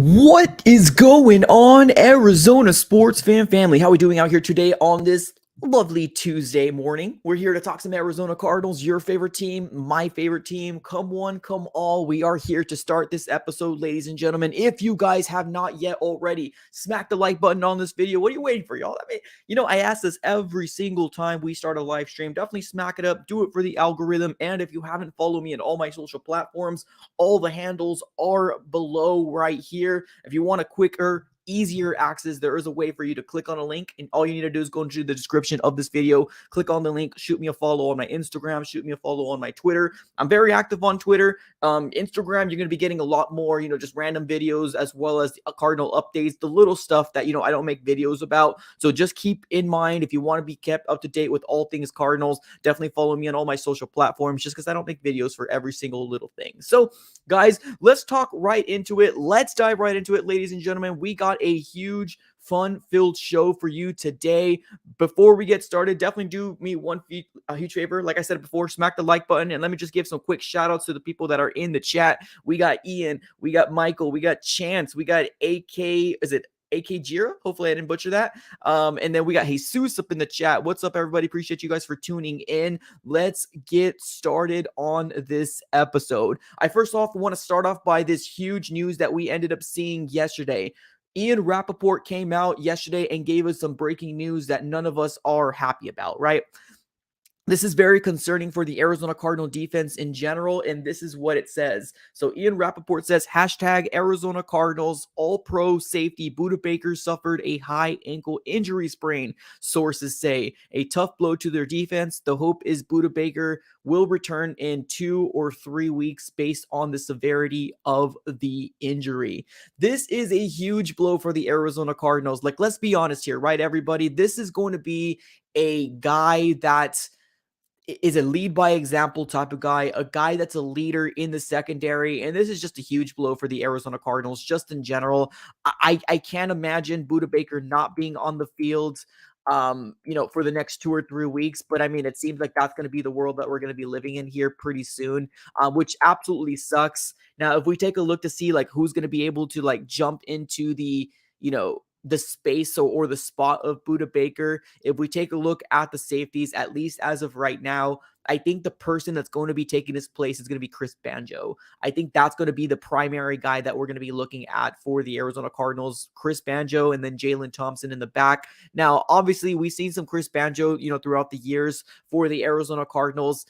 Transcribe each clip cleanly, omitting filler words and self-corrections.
What is going on, Arizona sports fan family? How are we doing out here today on this lovely Tuesday morning? We're here to talk some Arizona Cardinals, your favorite team, my favorite team. Come one, come all. We are here to start this episode, ladies and gentlemen. If you guys have not yet already, smack the like button on this video. What are you waiting for, y'all? I ask this every single time we start a live stream. Definitely smack it up. Do it for the algorithm. And if you haven't followed me on all my social platforms, all the handles are below right here. If you want a quicker, easier access, there is a way for you to click on a link, and all you need to do is go into the description of this video, click on the link, shoot me a follow on my Instagram, shoot me a follow on my Twitter. I'm very active on Twitter. Instagram, you're going to be getting a lot more, just random videos, as well as Cardinal updates, the little stuff that, I don't make videos about. So just keep in mind, if you want to be kept up to date with all things Cardinals, definitely follow me on all my social platforms, just because I don't make videos for every single little thing. So guys, let's talk right into it. Let's dive right into it, ladies and gentlemen. We got a huge, fun-filled show for you today. Before we get started, definitely do me a huge favor. Like I said before, smack the like button, and let me just give some quick shout-outs to the people that are in the chat. We got Ian, we got Michael, we got Chance, we got AK, is it AK Jira? Hopefully I didn't butcher that. And then we got Jesus up in the chat. What's up, everybody? Appreciate you guys for tuning in. Let's get started on this episode. I first off want to start off by this huge news that we ended up seeing yesterday. Ian Rappaport came out yesterday and gave us some breaking news that none of us are happy about, right? This is very concerning for the Arizona Cardinal defense in general, and this is what it says. So Ian Rappaport says, hashtag Arizona Cardinals all-pro safety Budda Baker suffered a high ankle injury sprain. Sources say a tough blow to their defense. The hope is Budda Baker will return in 2 or 3 weeks based on the severity of the injury. This is a huge blow for the Arizona Cardinals. Like, let's be honest here, right, everybody? This is going to be a guy that is a lead by example type of guy, a guy that's a leader in the secondary. And this is just a huge blow for the Arizona Cardinals, just in general. I can't imagine Budda Baker not being on the field, for the next 2 or 3 weeks. But I mean, it seems like that's going to be the world that we're going to be living in here pretty soon, which absolutely sucks. Now, if we take a look to see like who's going to be able to like jump into the space or the spot of Budda Baker, if we take a look at the safeties, at least as of right now, I think the person that's going to be taking his place is going to be Chris Banjo. I think that's going to be the primary guy that we're going to be looking at for the Arizona Cardinals, Chris Banjo, and then Jalen Thompson in the back. Now, obviously, we've seen some Chris Banjo, throughout the years for the Arizona Cardinals.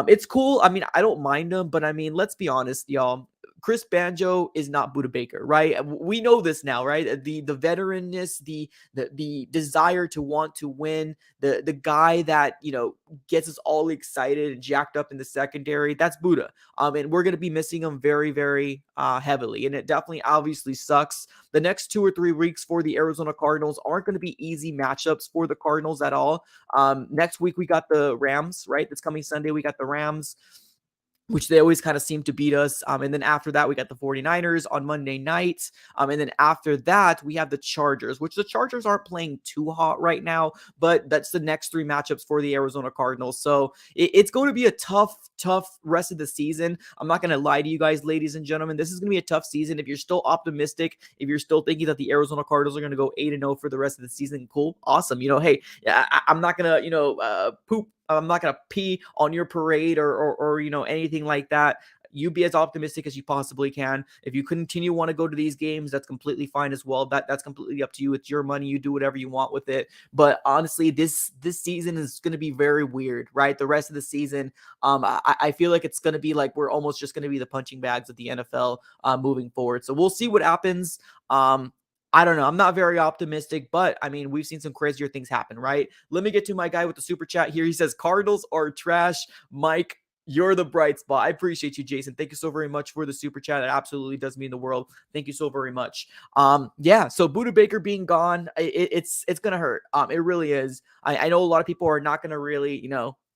It's cool. I mean, I don't mind him, but I mean, let's be honest, y'all. Chris Banjo is not Budda Baker, right? We know this now, right? The veteranness, the desire to want to win, the guy that gets us all excited and jacked up in the secondary. That's Budda, and we're gonna be missing him very, very heavily, and it definitely obviously sucks. The next 2 or 3 weeks for the Arizona Cardinals aren't going to be easy matchups for the Cardinals at all. Next week we got the Rams, right? That's coming Sunday. We got the Rams, which they always kind of seem to beat us. And then after that, we got the 49ers on Monday night. And then after that, we have the Chargers, which the Chargers aren't playing too hot right now, but that's the next 3 matchups for the Arizona Cardinals. So it's going to be a tough rest of the season. I'm not going to lie to you guys, ladies and gentlemen. This is going to be a tough season. If you're still optimistic, if you're still thinking that the Arizona Cardinals are going to go 8-0 for the rest of the season, cool, awesome. Hey, I'm not going to, poop. I'm not going to pee on your parade or anything like that. You be as optimistic as you possibly can. If you continue want to go to these games, that's completely fine as well. That's completely up to you. It's your money. You do whatever you want with it. But honestly, this season is going to be very weird, right? The rest of the season, I feel like it's going to be like we're almost just going to be the punching bags of the NFL moving forward. So we'll see what happens. I don't know. I'm not very optimistic, but I mean, we've seen some crazier things happen, right? Let me get to my guy with the super chat here. He says, Cardinals are trash. Mike, you're the bright spot. I appreciate you, Jason. Thank you so very much for the super chat. It absolutely does mean the world. Thank you so very much. Yeah, so Budda Baker being gone, it's going to hurt. It really is. I know a lot of people are not going to really,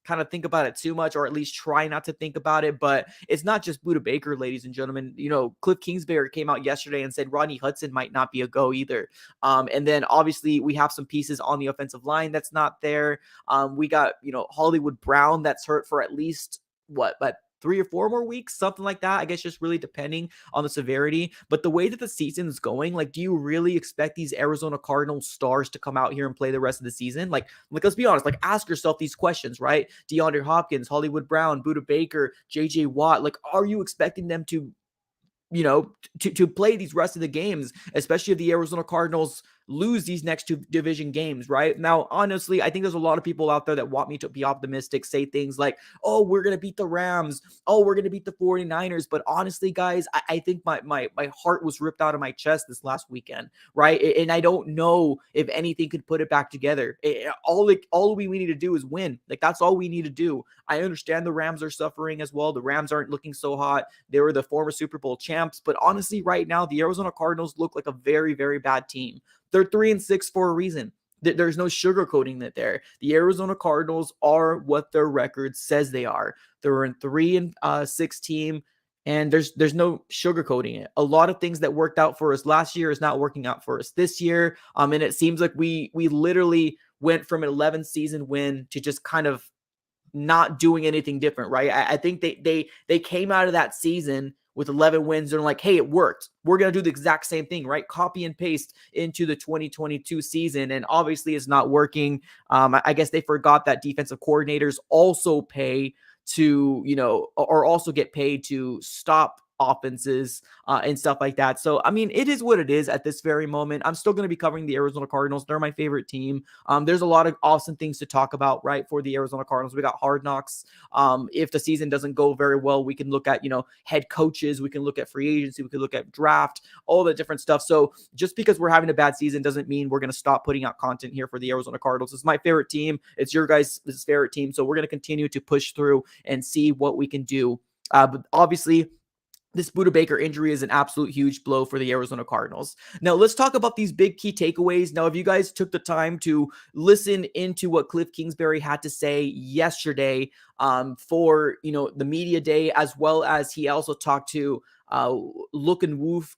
kind of think about it too much, or at least try not to think about it. But it's not just Budda Baker, ladies and gentlemen. Kliff Kingsbury came out yesterday and said Rodney Hudson might not be a go either. And then obviously we have some pieces on the offensive line that's not there. We got, Hollywood Brown that's hurt for at least 3 or 4 more weeks, something like that. I guess just really depending on the severity. But the way that the season's going, like, do you really expect these Arizona Cardinals stars to come out here and play the rest of the season? Like let's be honest, like ask yourself these questions, right? DeAndre Hopkins, Hollywood Brown, Budda Baker, JJ Watt, like, are you expecting them to play these rest of the games, especially if the Arizona Cardinals lose these next 2 division games, right? Now, honestly, I think there's a lot of people out there that want me to be optimistic, say things like, oh, we're going to beat the Rams. Oh, we're going to beat the 49ers. But honestly, guys, I think my heart was ripped out of my chest this last weekend, right? And I don't know if anything could put it back together. All we need to do is win. Like, that's all we need to do. I understand the Rams are suffering as well. The Rams aren't looking so hot. They were the former Super Bowl champs. But honestly, right now, the Arizona Cardinals look like a very, very bad team. They're 3-6 for a reason. There's no sugarcoating that there. The Arizona Cardinals are what their record says they are. They're a 3-6 team, and there's no sugarcoating it. A lot of things that worked out for us last year is not working out for us this year. And it seems like we literally went from an 11 season win to just kind of not doing anything different, right? I think they came out of that season with 11 wins and like, hey, it worked. We're going to do the exact same thing, right? Copy and paste into the 2022 season. And obviously it's not working. I guess they forgot that defensive coordinators also pay to, or also get paid to stop offenses and stuff like that. So, I mean, it is what it is at this very moment. I'm still going to be covering the Arizona Cardinals. They're my favorite team. There's a lot of awesome things to talk about, right, for the Arizona Cardinals. We got Hard Knocks. If the season doesn't go very well, we can look at, head coaches. We can look at free agency. We can look at draft, all the different stuff. So just because we're having a bad season doesn't mean we're going to stop putting out content here for the Arizona Cardinals. It's my favorite team. It's your guys' favorite team. So we're going to continue to push through and see what we can do. But obviously, this Budda Baker injury is an absolute huge blow for the Arizona Cardinals. Now, let's talk about these big key takeaways. Now, if you guys took the time to listen into what Kliff Kingsbury had to say yesterday for, the media day, as well as he also talked to Luke and Wolf,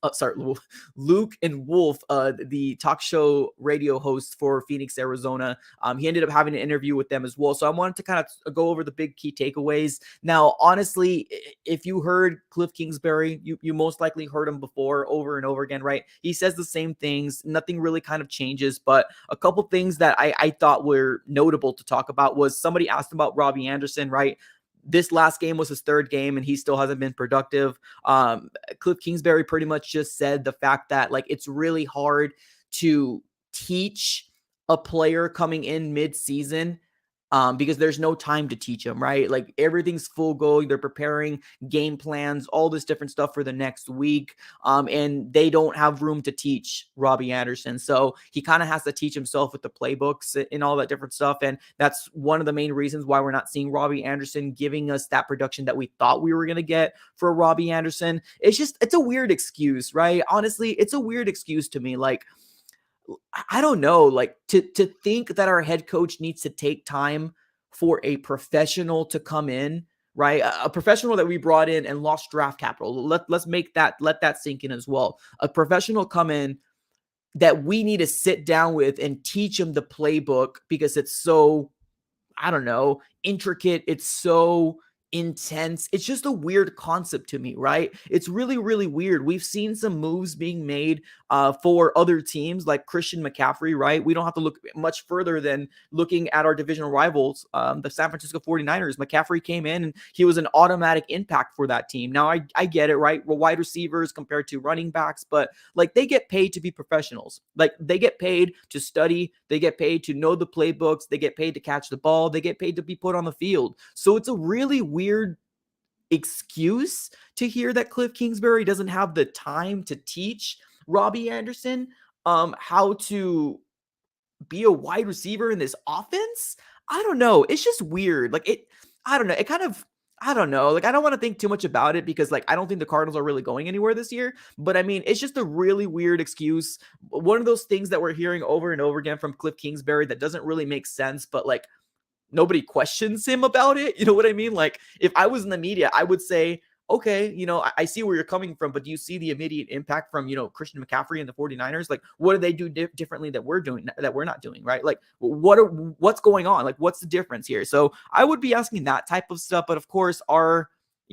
the talk show radio host for Phoenix, Arizona. He ended up having an interview with them as well. So I wanted to kind of go over the big key takeaways. Now, honestly, if you heard Kliff Kingsbury, you most likely heard him before over and over again, right? He says the same things. Nothing really kind of changes, but a couple things that I thought were notable to talk about was somebody asked about Robbie Anderson, right? This last game was his 3rd game and he still hasn't been productive. Kliff Kingsbury pretty much just said the fact that, like, it's really hard to teach a player coming in mid-season because there's no time to teach them, right? Like, everything's full go. They're preparing game plans, all this different stuff for the next week. And they don't have room to teach Robbie Anderson. So he kind of has to teach himself with the playbooks and all that different stuff. And that's one of the main reasons why we're not seeing Robbie Anderson giving us that production that we thought we were going to get for Robbie Anderson. It's a weird excuse, right? Honestly, it's a weird excuse to me. Like, I don't know, like to think that our head coach needs to take time for a professional to come in, right? A professional that we brought in and lost draft capital. Let that sink in as well. A professional come in that we need to sit down with and teach him the playbook because it's so, I don't know, intricate. It's so intense. It's just a weird concept to me, right? It's really, really weird. We've seen some moves being made for other teams like Christian McCaffrey, right? We don't have to look much further than looking at our divisional rivals, the San Francisco 49ers. McCaffrey came in and he was an automatic impact for that team. Now, I get it, right? We're wide receivers compared to running backs, but like, they get paid to be professionals. Like, they get paid to study. They get paid to know the playbooks. They get paid to catch the ball. They get paid to be put on the field. So it's a really weird excuse to hear that Kliff Kingsbury doesn't have the time to teach Robbie Anderson how to be a wide receiver in this offense. I don't know. It's just weird. Like, I don't know. It kind of, I don't know. Like, I don't want to think too much about it because, like, I don't think the Cardinals are really going anywhere this year. But I mean, it's just a really weird excuse. One of those things that we're hearing over and over again from Kliff Kingsbury that doesn't really make sense, but like, nobody questions him about it. You know what I mean? Like, if I was in the media, I would say, okay, I see where you're coming from, but do you see the immediate impact from, Christian McCaffrey and the 49ers? Like, what do they do differently that we're doing, that we're not doing, right? Like, what's going on? Like, what's the difference here? So I would be asking that type of stuff. But of course, our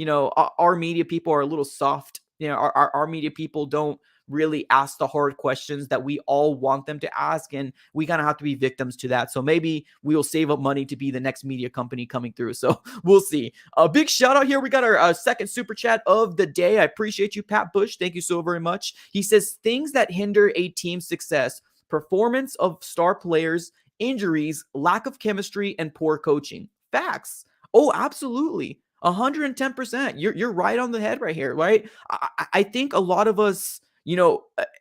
our media people are a little soft. Our media people don't really ask the hard questions that we all want them to ask, and we kind of have to be victims to that. So maybe we'll save up money to be the next media company coming through. So we'll see. A big shout out here. We got our second super chat of the day. I appreciate you, Pat Bush. Thank you so very much. He says things that hinder a team's success: performance of star players, injuries, lack of chemistry, and poor coaching. Facts. Oh, absolutely. 110%. You're right on the head right here, right? I think a lot of us,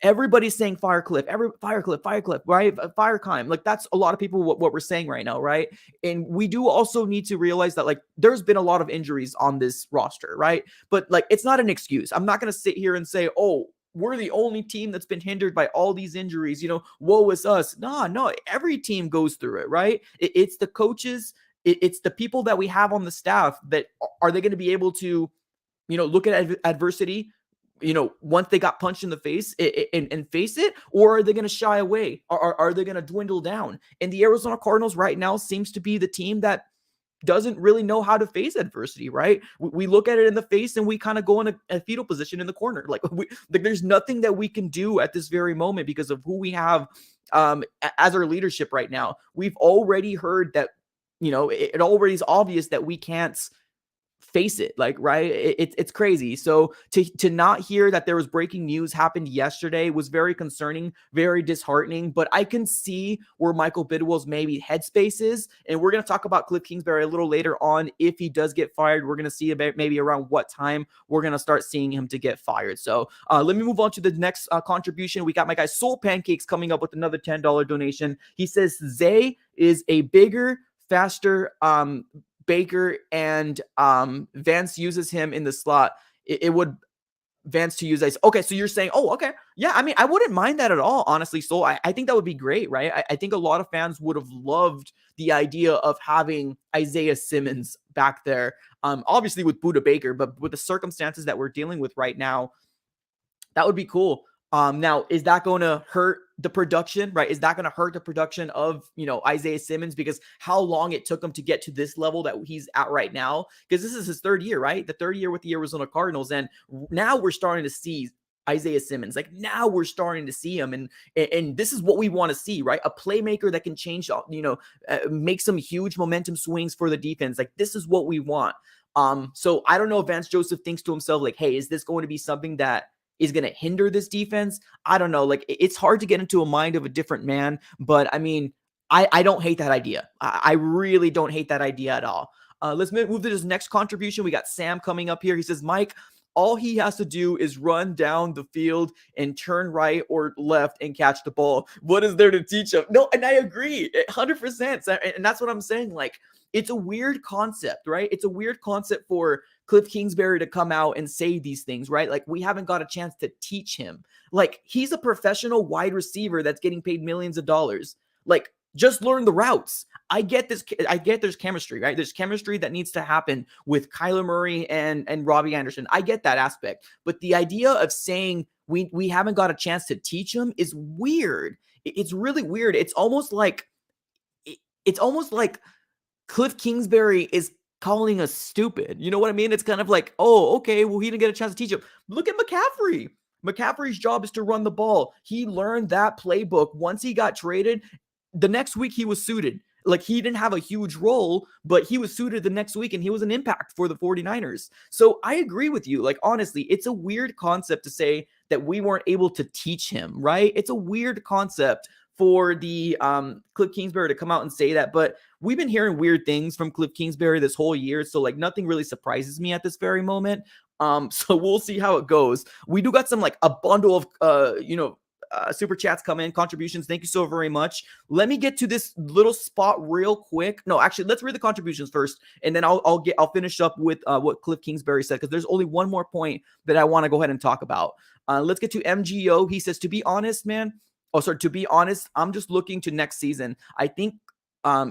everybody's saying fire Kliff, fire Kliff, right? Fire Keim. Like, that's a lot of people what we're saying right now, right? And we do also need to realize that, like, there's been a lot of injuries on this roster, right? But, like, it's not an excuse. I'm not going to sit here and say, oh, we're the only team that's been hindered by all these injuries, woe is us. No, every team goes through it, right? It's the coaches, it's the people that we have on the staff that are they going to be able to, look at adversity, once they got punched in the face and face it, or are they going to shy away? Are they going to dwindle down? And the Arizona Cardinals right now seems to be the team that doesn't really know how to face adversity, right? We look at it in the face and we kind of go in a fetal position in the corner. Like, there's nothing that we can do at this very moment because of who we have as our leadership right now. We've already heard that, it already is obvious that we can't face it, like, right? It's crazy. So to not hear that there was breaking news happened yesterday was very concerning, very disheartening. But I can see where Michael Bidwell's maybe headspace is, and we're going to talk about Kliff Kingsbury a little later on. If he does get fired, we're going to see about maybe around what time we're going to start seeing him to get fired. So let me move on to the next contribution. We got my guy Soul Pancakes coming up with another $10 donation. He says Zay is a bigger, faster Baker, and Vance uses him in the slot. It would Vance to use ice. Okay, so you're saying, oh, okay. Yeah, I mean, I wouldn't mind that at all, honestly. So I think that would be great, right? I think a lot of fans would have loved the idea of having Isaiah Simmons back there. Obviously with Budda Baker, but with the circumstances that we're dealing with right now, that would be cool. Now, is that going to hurt the production, right? Is that going to hurt the production of, Isaiah Simmons, because how long it took him to get to this level that he's at right now? Because this is his third year, right? The third year with the Arizona Cardinals. And now we're starting to see Isaiah Simmons. Like, now we're starting to see him. And this is what we want to see, right? A playmaker that can change, make some huge momentum swings for the defense. Like, this is what we want. So I don't know if Vance Joseph thinks to himself, like, hey, is this going to be something that is going to hinder this defense? I don't know. Like, it's hard to get into a mind of a different man, but I mean, I don't hate that idea. I really don't hate that idea at all. Let's move to this next contribution. We got Sam coming up here. He says, Mike, all he has to do is run down the field and turn right or left and catch the ball. What is there to teach him? No, and I agree 100%. And that's what I'm saying. Like, it's a weird concept, right? It's a weird concept for Kliff Kingsbury to come out and say these things, right? Like, we haven't got a chance to teach him. Like, he's a professional wide receiver that's getting paid millions of dollars. Like, just learn the routes. I get this. I get there's chemistry, right? There's chemistry that needs to happen with Kyler Murray and Robbie Anderson. I get that aspect. But the idea of saying we haven't got a chance to teach him is weird. It's really weird. It's almost like Kliff Kingsbury is calling us stupid. You know what I mean? It's kind of like, oh, okay, well, he didn't get a chance to teach him. Look at McCaffrey. McCaffrey's job is to run the ball. He learned that playbook. Once he got traded, the next week he was suited. Like, he didn't have a huge role, but he was suited the next week and he was an impact for the 49ers. So I agree with you. Like, honestly, it's a weird concept to say that we weren't able to teach him, right? It's a weird concept for the Kliff Kingsbury to come out and say that, but we've been hearing weird things from Kliff Kingsbury this whole year, so like nothing really surprises me at this very moment. So we'll see how it goes. We do got some like a bundle of super chats come in, contributions. Thank you so very much. Let me get to this little spot real quick. No, actually, let's read the contributions first, and then I'll finish up with what Kliff Kingsbury said, because there's only one more point that I want to go ahead and talk about. Let's get to MGO. He says, to be honest, I'm just looking to next season. I think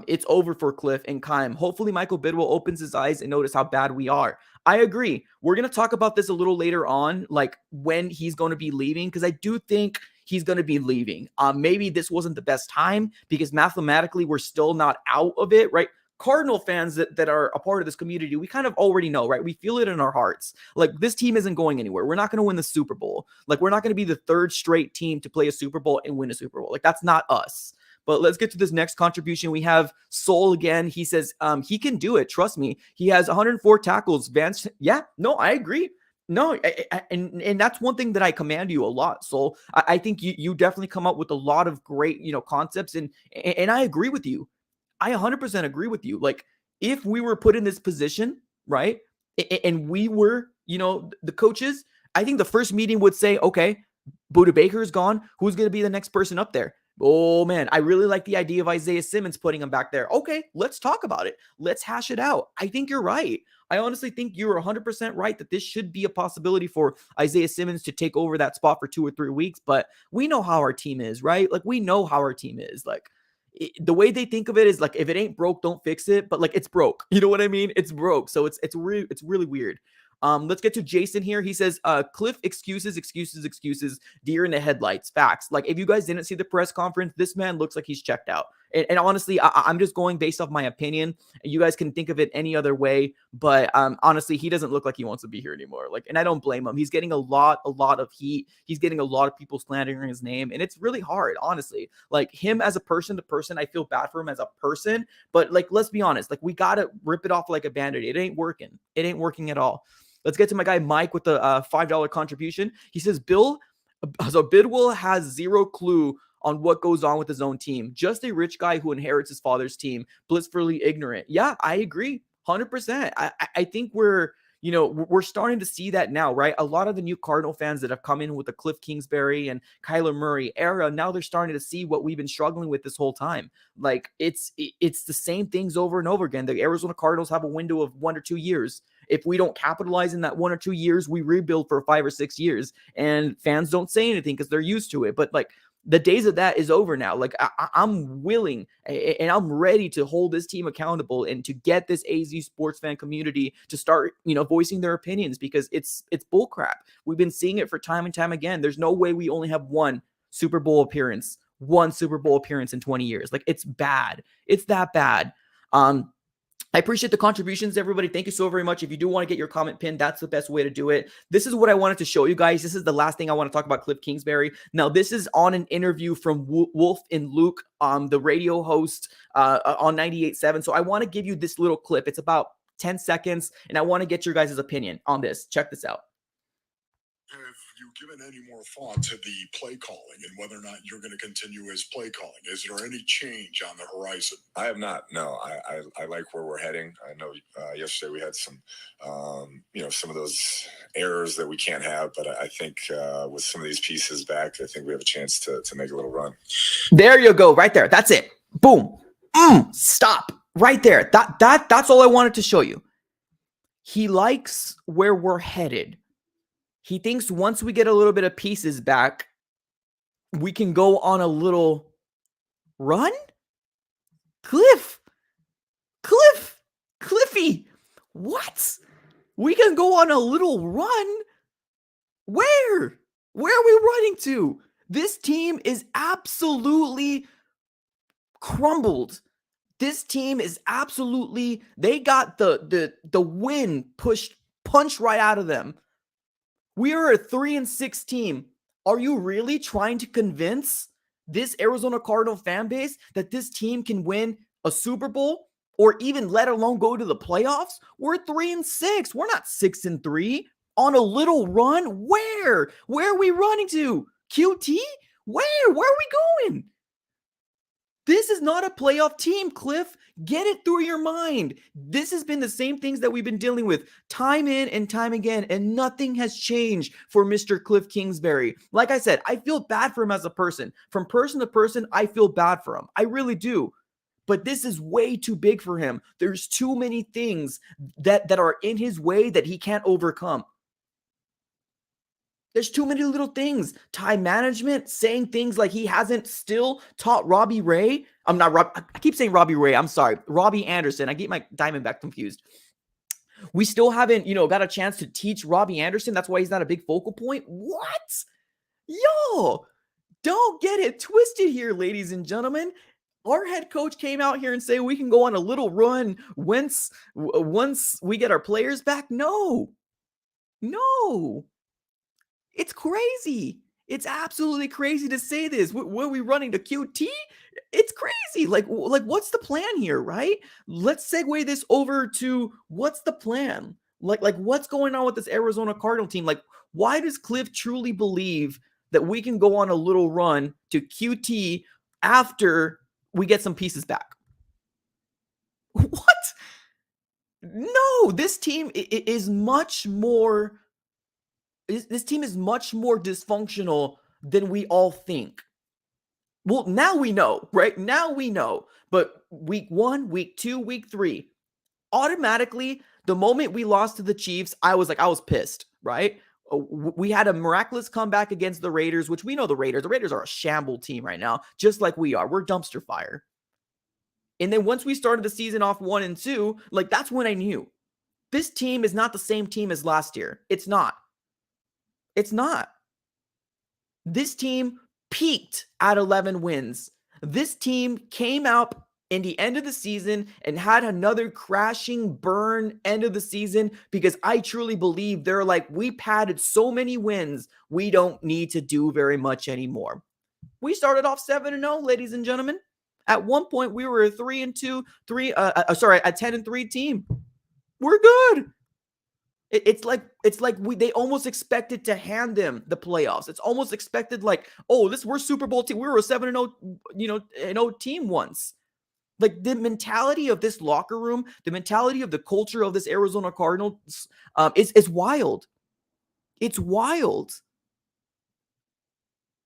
it's over for Kliff and Keim. Hopefully Michael Bidwell opens his eyes and notice how bad we are. I agree. We're going to talk about this a little later on, like when he's going to be leaving, because I do think he's going to be leaving. Maybe this wasn't the best time because mathematically we're still not out of it, right? Cardinal fans that are a part of this community, we kind of already know, right? We feel it in our hearts. Like, this team isn't going anywhere. We're not going to win the Super Bowl. Like, we're not going to be the third straight team to play a Super Bowl and win a Super Bowl. Like, that's not us. But let's get to this next contribution. We have Soul again. He says he can do it. Trust me. He has 104 tackles. Vance, yeah, no, I agree. No, and that's one thing that I command you a lot. So I think you definitely come up with a lot of great, concepts, and I agree with you. I 100% agree with you. Like, if we were put in this position, right, and we were, the coaches, I think the first meeting would say, okay, Budda Baker is gone. Who's going to be the next person up there? Oh, man, I really like the idea of Isaiah Simmons putting him back there. Okay, let's talk about it. Let's hash it out. I think you're right. I honestly think you're 100% right that this should be a possibility for Isaiah Simmons to take over that spot for 2 or 3 weeks. But we know how our team is, right? Like, we know how our team is. Like, the way they think of it is like, if it ain't broke, don't fix it. But like, it's broke. You know what I mean? It's broke. So it's really weird. Let's get to Jason here. He says, Kliff, excuses, deer in the headlights. Facts. Like, if you guys didn't see the press conference, this man looks like he's checked out. And honestly, I'm just going based off my opinion. You guys can think of it any other way, but honestly, he doesn't look like he wants to be here anymore. Like, and I don't blame him. He's getting a lot of heat. He's getting a lot of people slandering his name, and it's really hard, honestly. Like, him as a person to person, I feel bad for him as a person, but like, let's be honest. Like, we gotta rip it off like a Band-Aid. It ain't working. It ain't working at all. Let's get to my guy Mike with the $5 contribution. He says, Bidwell has zero clue on what goes on with his own team. Just a rich guy who inherits his father's team, blissfully ignorant. Yeah, I agree. 100%. I think we're starting to see that now, right? A lot of the new Cardinal fans that have come in with the Kliff Kingsbury and Kyler Murray era, now they're starting to see what we've been struggling with this whole time. Like, it's the same things over and over again. The Arizona Cardinals have a window of 1 or 2 years. If we don't capitalize in that 1 or 2 years, we rebuild for 5 or 6 years. And fans don't say anything because they're used to it. But like, the days of that is over now. Like, I'm willing and I'm ready to hold this team accountable and to get this AZ sports fan community to start, voicing their opinions, because it's bullcrap. We've been seeing it for time and time again. There's no way we only have one Super Bowl appearance in 20 years. Like, it's bad. It's that bad. I appreciate the contributions, everybody. Thank you so very much. If you do want to get your comment pinned, that's the best way to do it. This is what I wanted to show you guys. This is the last thing I want to talk about Kliff Kingsbury. Now, this is on an interview from Wolf and Luke, the radio host on 98.7. So I want to give you this little clip. It's about 10 seconds, and I want to get your guys' opinion on this. Check this out. Have you given any more thought to the play calling and whether or not you're going to continue as play calling? Is there any change on the horizon? I have not. No, I like where we're heading. I know yesterday we had some, some of those errors that we can't have, but I think with some of these pieces back, I think we have a chance to make a little run. There you go. Right there. That's it. Boom. Stop. Right there. That's all I wanted to show you. He likes where we're headed. He thinks once we get a little bit of pieces back, we can go on a little run? Kliffy, what? We can go on a little run? Where? Where are we running to? This team is absolutely crumbled. This team is absolutely, they got the wind punched right out of them. We are a 3-6 team. Are you really trying to convince this Arizona Cardinal fan base that this team can win a Super Bowl or even let alone go to the playoffs? We're 3-6. We're not 6-3 on a little run. Where? Where are we running to? QT? Where are we going? This is not a playoff team, Kliff. Get it through your mind. This has been the same things that we've been dealing with time in and time again, and nothing has changed for Mr. Kliff Kingsbury. Like I said, I feel bad for him as a person. From person to person, I feel bad for him. I really do. But this is way too big for him. There's too many things that are in his way that he can't overcome. There's too many little things. Time management, saying things like he hasn't still taught Robbie Ray. I keep saying Robbie Ray. I'm sorry. Robbie Anderson. I get my Diamondback confused. We still haven't, got a chance to teach Robbie Anderson. That's why he's not a big focal point. What? Yo, don't get it twisted here, ladies and gentlemen. Our head coach came out here and say we can go on a little run once we get our players back. No. It's crazy. It's absolutely crazy to say this. Were we running to QT? It's crazy. Like what's the plan here, right? Let's segue this over to what's the plan? Like what's going on with this Arizona Cardinal team? Like, why does Kliff truly believe that we can go on a little run to QT after we get some pieces back? What? No, this team is much more. This team is much more dysfunctional than we all think. Well, now we know, right? Now we know. But week 1, week 2, week 3, automatically, the moment we lost to the Chiefs, I was pissed, right? We had a miraculous comeback against the Raiders, which we know the Raiders are a shamble team right now, just like we are. We're dumpster fire. And then once we started the season off 1 and 2, like that's when I knew this team is not the same team as last year. It's not. It's not. This team peaked at 11 wins. This team came out in the end of the season and had another crashing burn end of the season because I truly believe they're like, we padded so many wins, we don't need to do very much anymore. We started off 7-0, ladies and gentlemen. At one point, we were a 3-2, a 10-3 team. We're good. It's like they almost expected to hand them the playoffs. It's almost expected like, oh, we're Super Bowl team. We were a 7-0, team once. Like the mentality of this locker room, the mentality of the culture of this Arizona Cardinals is wild. It's wild.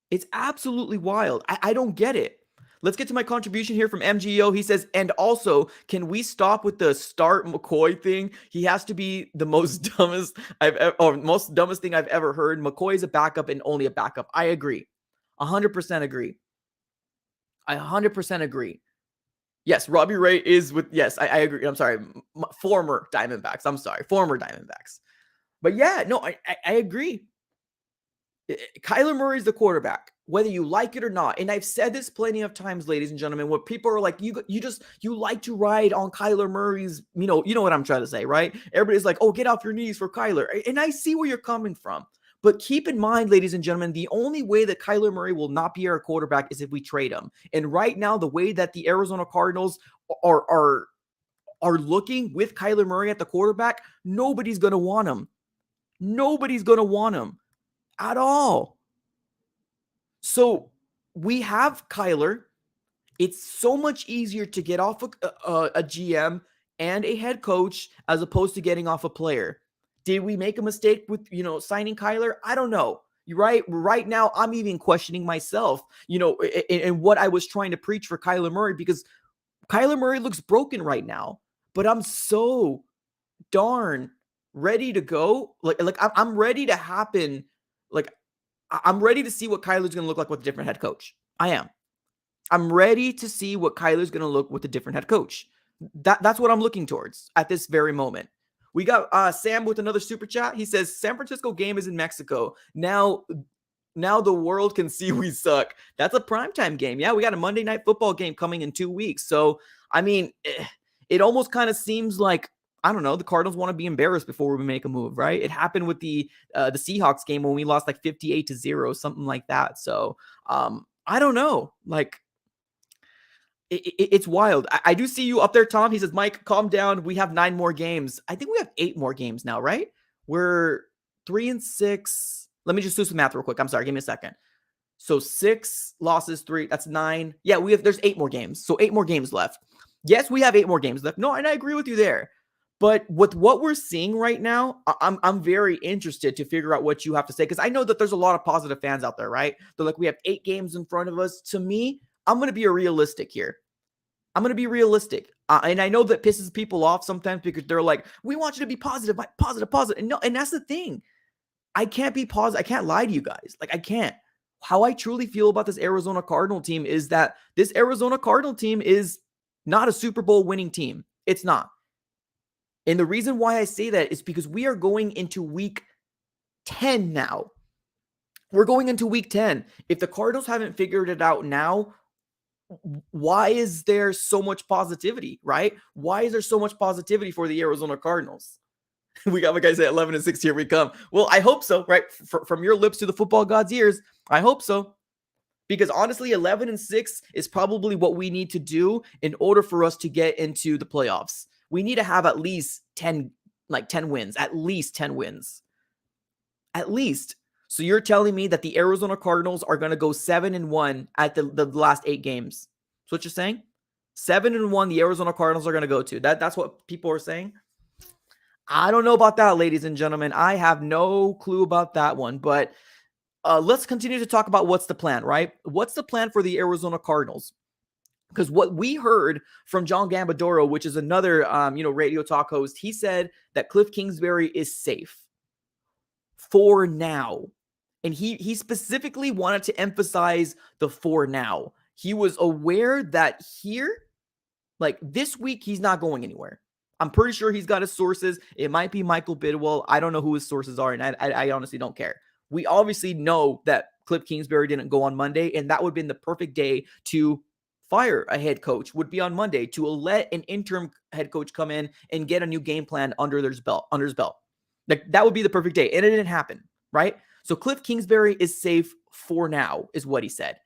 It's absolutely wild. I don't get it. Let's get to my contribution here from MGO. He says, and also, can we stop with the start McCoy thing? He has to be the most dumbest thing I've ever heard. McCoy is a backup and only a backup. I agree. 100% agree. I 100% agree. Yes, Robbie Ray is with, yes, I agree. I'm sorry. Former Diamondbacks. Former Diamondbacks. But yeah, no, I agree. Kyler Murray is the quarterback, whether you like it or not. And I've said this plenty of times, ladies and gentlemen, when people are like, you like to ride on Kyler Murray's, you know what I'm trying to say, right? Everybody's like, oh, get off your knees for Kyler. And I see where you're coming from. But keep in mind, ladies and gentlemen, the only way that Kyler Murray will not be our quarterback is if we trade him. And right now, the way that the Arizona Cardinals are looking with Kyler Murray at the quarterback, nobody's going to want him. Nobody's going to want him at all. So we have Kyler. It's so much easier to get off a GM and a head coach as opposed to getting off a player. Did we make a mistake with, signing Kyler? I don't know. You're right. Right now, I'm even questioning myself, and what I was trying to preach for Kyler Murray, because Kyler Murray looks broken right now, but I'm so darn ready to go. Like I'm ready to happen. Like I'm ready to see what Kyler's going to look like with a different head coach. I am. I'm ready to see what Kyler's going to look with a different head coach. That's what I'm looking towards at this very moment. We got Sam with another super chat. He says, San Francisco game is in Mexico. Now the world can see we suck. That's a primetime game. Yeah, we got a Monday Night Football game coming in 2 weeks. So, I mean, it almost kind of seems like, I don't know, the Cardinals want to be embarrassed before we make a move, right? It happened with the Seahawks game when we lost like 58-0, something like that. So, I don't know. Like, it's wild. I do see you up there, Tom. He says, Mike, calm down. We have 9 more games. I think we have 8 more games now, right? We're 3-6. Let me just do some math real quick. I'm sorry. Give me a second. So 6 losses, 3. That's 9. Yeah, there's 8 more games. So 8 more games left. Yes, we have 8 more games left. No, and I agree with you there. But with what we're seeing right now, I'm very interested to figure out what you have to say, because I know that there's a lot of positive fans out there, right? They're like, we have 8 games in front of us. To me, I'm going to be realistic here. I'm going to be realistic. And I know that pisses people off sometimes because they're like, we want you to be positive. And no, and that's the thing. I can't be positive. I can't lie to you guys. Like, I can't. How I truly feel about this Arizona Cardinal team is that this Arizona Cardinal team is not a Super Bowl winning team. It's not. And the reason why I say that is because we are going into week 10 now. We're going into week 10. If the Cardinals haven't figured it out now, why is there so much positivity, right? Why is there so much positivity for the Arizona Cardinals? We got my guys at 11-6. Here we come. Well, I hope so, right? From your lips to the football god's ears, I hope so. Because honestly, 11-6 is probably what we need to do in order for us to get into the playoffs. We need to have at least 10 wins, at least 10 wins. At least. So you're telling me that the Arizona Cardinals are going to go 7-1 at the last 8 games. That's what you're saying? 7-1 the Arizona Cardinals are going to go to. That's what people are saying? I don't know about that, ladies and gentlemen. I have no clue about that one, but let's continue to talk about what's the plan, right? What's the plan for the Arizona Cardinals? Because what we heard from John Gambadoro, which is another radio talk host, he said that Kliff Kingsbury is safe for now. And he specifically wanted to emphasize the for now. He was aware that here, like this week, he's not going anywhere. I'm pretty sure he's got his sources. It might be Michael Bidwell. I don't know who his sources are, and I honestly don't care. We obviously know that Kliff Kingsbury didn't go on Monday, and that would have been the perfect day to fire a head coach, would be on Monday, to let an interim head coach come in and get a new game plan under his belt. Like that would be the perfect day, and it didn't happen, right? So Kliff Kingsbury is safe for now, is what he said.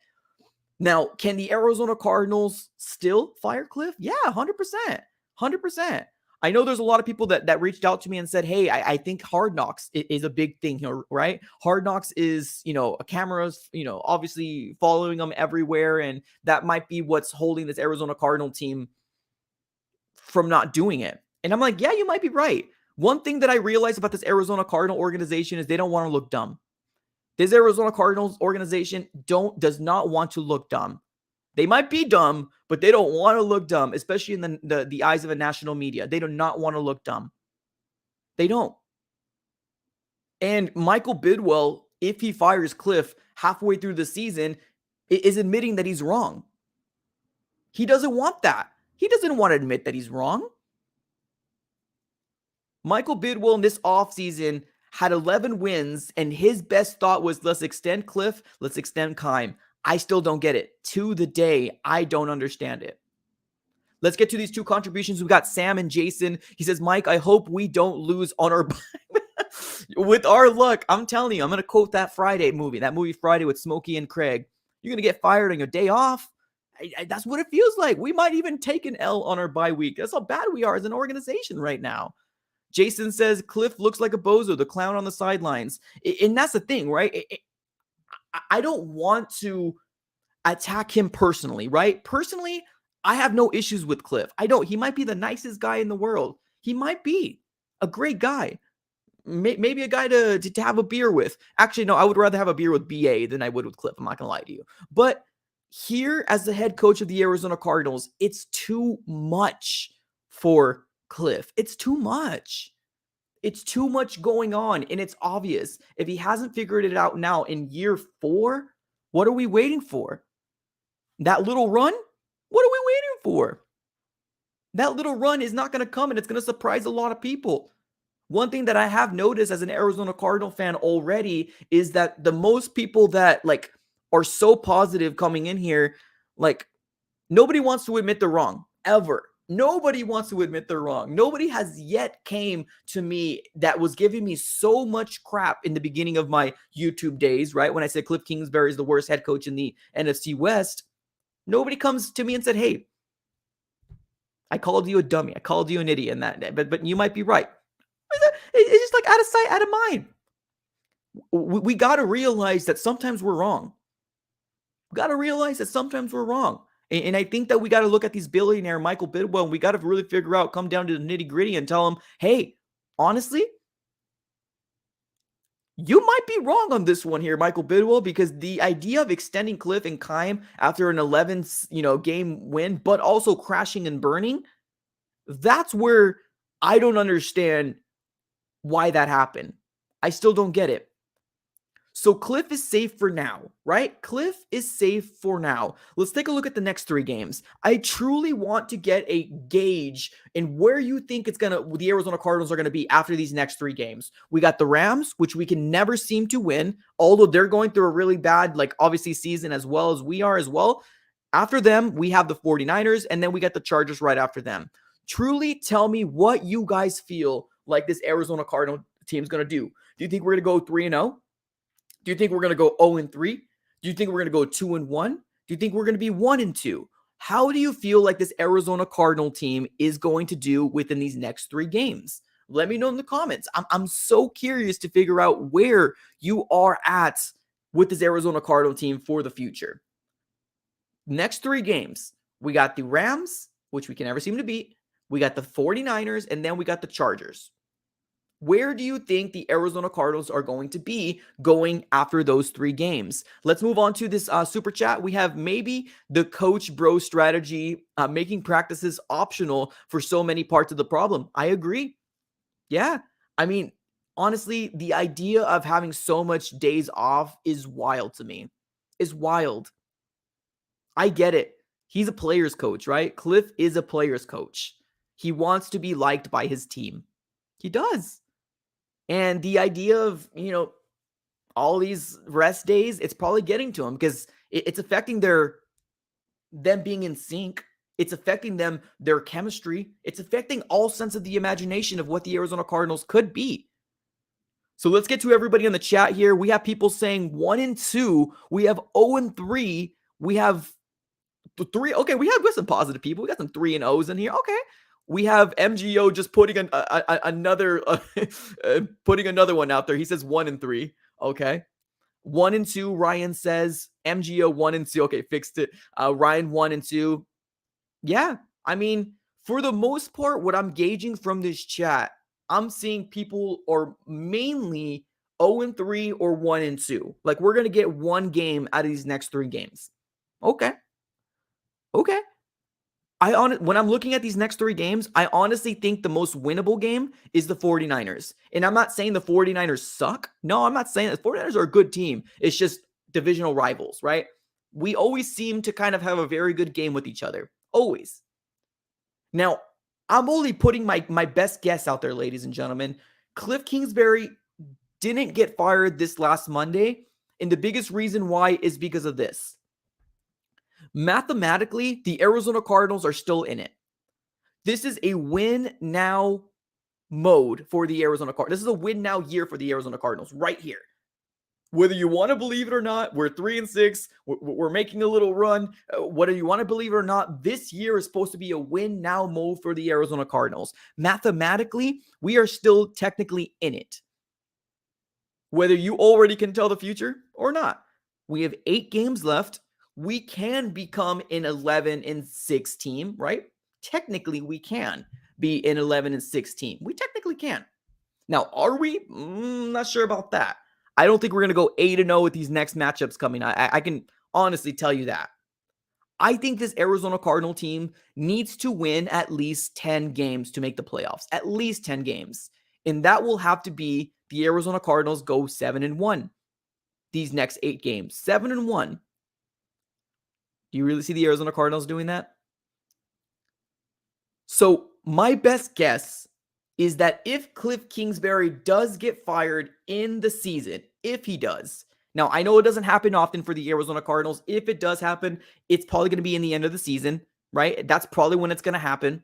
Now, can the Arizona Cardinals still fire Kliff? Yeah, 100%. 100%. I know there's a lot of people that reached out to me and said, hey, I think Hard Knocks is a big thing here, right? Hard Knocks is, cameras, obviously following them everywhere. And that might be what's holding this Arizona Cardinal team from not doing it. And I'm like, yeah, you might be right. One thing that I realized about this Arizona Cardinal organization is they don't want to look dumb. This Arizona Cardinals organization does not want to look dumb. They might be dumb, but they don't want to look dumb, especially in the eyes of a national media. They do not want to look dumb. They don't. And Michael Bidwell, if he fires Kliff halfway through the season, is admitting that he's wrong. He doesn't want that. He doesn't want to admit that he's wrong. Michael Bidwell in this offseason had 11 wins, and his best thought was, let's extend Kliff, let's extend Keim. I still don't get it. To the day, I don't understand it. Let's get to these two contributions. We've got Sam and Jason. He says, Mike, I hope we don't lose on our with our luck. I'm telling you, I'm going to quote that movie Friday with Smokey and Craig. You're going to get fired on your day off. That's what it feels like. We might even take an L on our bye week. That's how bad we are as an organization right now. Jason says, Kliff looks like a bozo, the clown on the sidelines. And that's the thing, right? I don't want to attack him personally, right? Personally, I have no issues with Kliff. I don't. He might be the nicest guy in the world. He might be a great guy. Maybe a guy to have a beer with. Actually, no, I would rather have a beer with BA than I would with Kliff. I'm not going to lie to you. But here, as the head coach of the Arizona Cardinals, it's too much for Kliff. It's too much. It's too much going on, and it's obvious. If he hasn't figured it out now in year 4, what are we waiting for? That little run? What are we waiting for? That little run is not going to come, and it's going to surprise a lot of people. One thing that I have noticed as an Arizona Cardinal fan already is that the most people that are so positive coming in here, nobody wants to admit they're wrong, ever. Nobody wants to admit they're wrong. Nobody has yet came to me that was giving me so much crap in the beginning of my YouTube days, right? When I said Kliff Kingsbury is the worst head coach in the NFC West, nobody comes to me and said, hey, I called you a dummy. I called you an idiot in that, but you might be right. It's just out of sight, out of mind. We got to realize that sometimes we're wrong. We got to realize that sometimes we're wrong. And I think that we got to look at these billionaire Michael Bidwell, and we got to really figure out, come down to the nitty gritty and tell him, hey, honestly, you might be wrong on this one here, Michael Bidwell, because the idea of extending Kliff and Keim after an 11 game win, but also crashing and burning, that's where I don't understand why that happened. I still don't get it. So Kliff is safe for now, right? Kliff is safe for now. Let's take a look at the next 3 games. I truly want to get a gauge in where you think the Arizona Cardinals are going to be after these next 3 games. We got the Rams, which we can never seem to win, although they're going through a really bad, obviously season as well as we are as well. After them, we have the 49ers, and then we got the Chargers right after them. Truly tell me what you guys feel like this Arizona Cardinal team is going to do. Do you think we're going to go 3-0? Do you think we're going to go 0-3? Do you think we're going to go 2-1? Do you think we're going to be 1-2? How do you feel like this Arizona Cardinal team is going to do within these next 3 games? Let me know in the comments. I'm so curious to figure out where you are at with this Arizona Cardinal team for the future. Next 3 games, we got the Rams, which we can never seem to beat. We got the 49ers, and then we got the Chargers. Where do you think the Arizona Cardinals are going to be going after those 3 games? Let's move on to this super chat. We have maybe the coach bro strategy, making practices optional for so many parts of the problem. I agree. Yeah. I mean, honestly, the idea of having so much days off is wild to me. Is wild. I get it. He's a player's coach, right? Kliff is a player's coach. He wants to be liked by his team. He does. And the idea of, all these rest days, it's probably getting to him because it's affecting them being in sync. It's affecting their chemistry. It's affecting all sense of the imagination of what the Arizona Cardinals could be. So let's get to everybody on the chat here. We have people saying 1-2. We have 0-3. We have 3. Okay, we have some positive people. We got some 3 and O's in here. Okay. We have MGO just putting another putting another one out there. He says 1-3. Okay. 1-2. Ryan says MGO 1-2. Okay, fixed it. Ryan 1-2. Yeah. I mean, for the most part, what I'm gauging from this chat, I'm seeing people are mainly 0-3 or 1-2. Like we're gonna get 1 game out of these next 3 games. Okay. When I'm looking at these next 3 games, I honestly think the most winnable game is the 49ers. And I'm not saying the 49ers suck. No, I'm not saying that. The 49ers are a good team. It's just divisional rivals, right? We always seem to kind of have a very good game with each other. Always. Now, I'm only putting my best guess out there, ladies and gentlemen. Kliff Kingsbury didn't get fired this last Monday. And the biggest reason why is because of this. Mathematically, the Arizona Cardinals are still in it. This is a win now mode for the Arizona Cardinals. This is a win now year for the Arizona Cardinals right here. Whether you want to believe it or not, we're 3-6. We're making a little run. Whether you want to believe it or not, this year is supposed to be a win now mode for the Arizona Cardinals. Mathematically, we are still technically in it. Whether you already can tell the future or not. We have 8 games left. We can become an 11-6 team, right? Technically, we can be an 11-6 team. We technically can. Now, are we? Not sure about that. I don't think we're going to go 8-0 with these next matchups coming. I can honestly tell you that. I think this Arizona Cardinal team needs to win at least 10 games to make the playoffs. At least 10 games. And that will have to be the Arizona Cardinals go 7-1 these next 8 games. 7-1. Do you really see the Arizona Cardinals doing that? So my best guess is that if Kliff Kingsbury does get fired in the season, if he does, now I know it doesn't happen often for the Arizona Cardinals. If it does happen, it's probably going to be in the end of the season, right? That's probably when it's going to happen.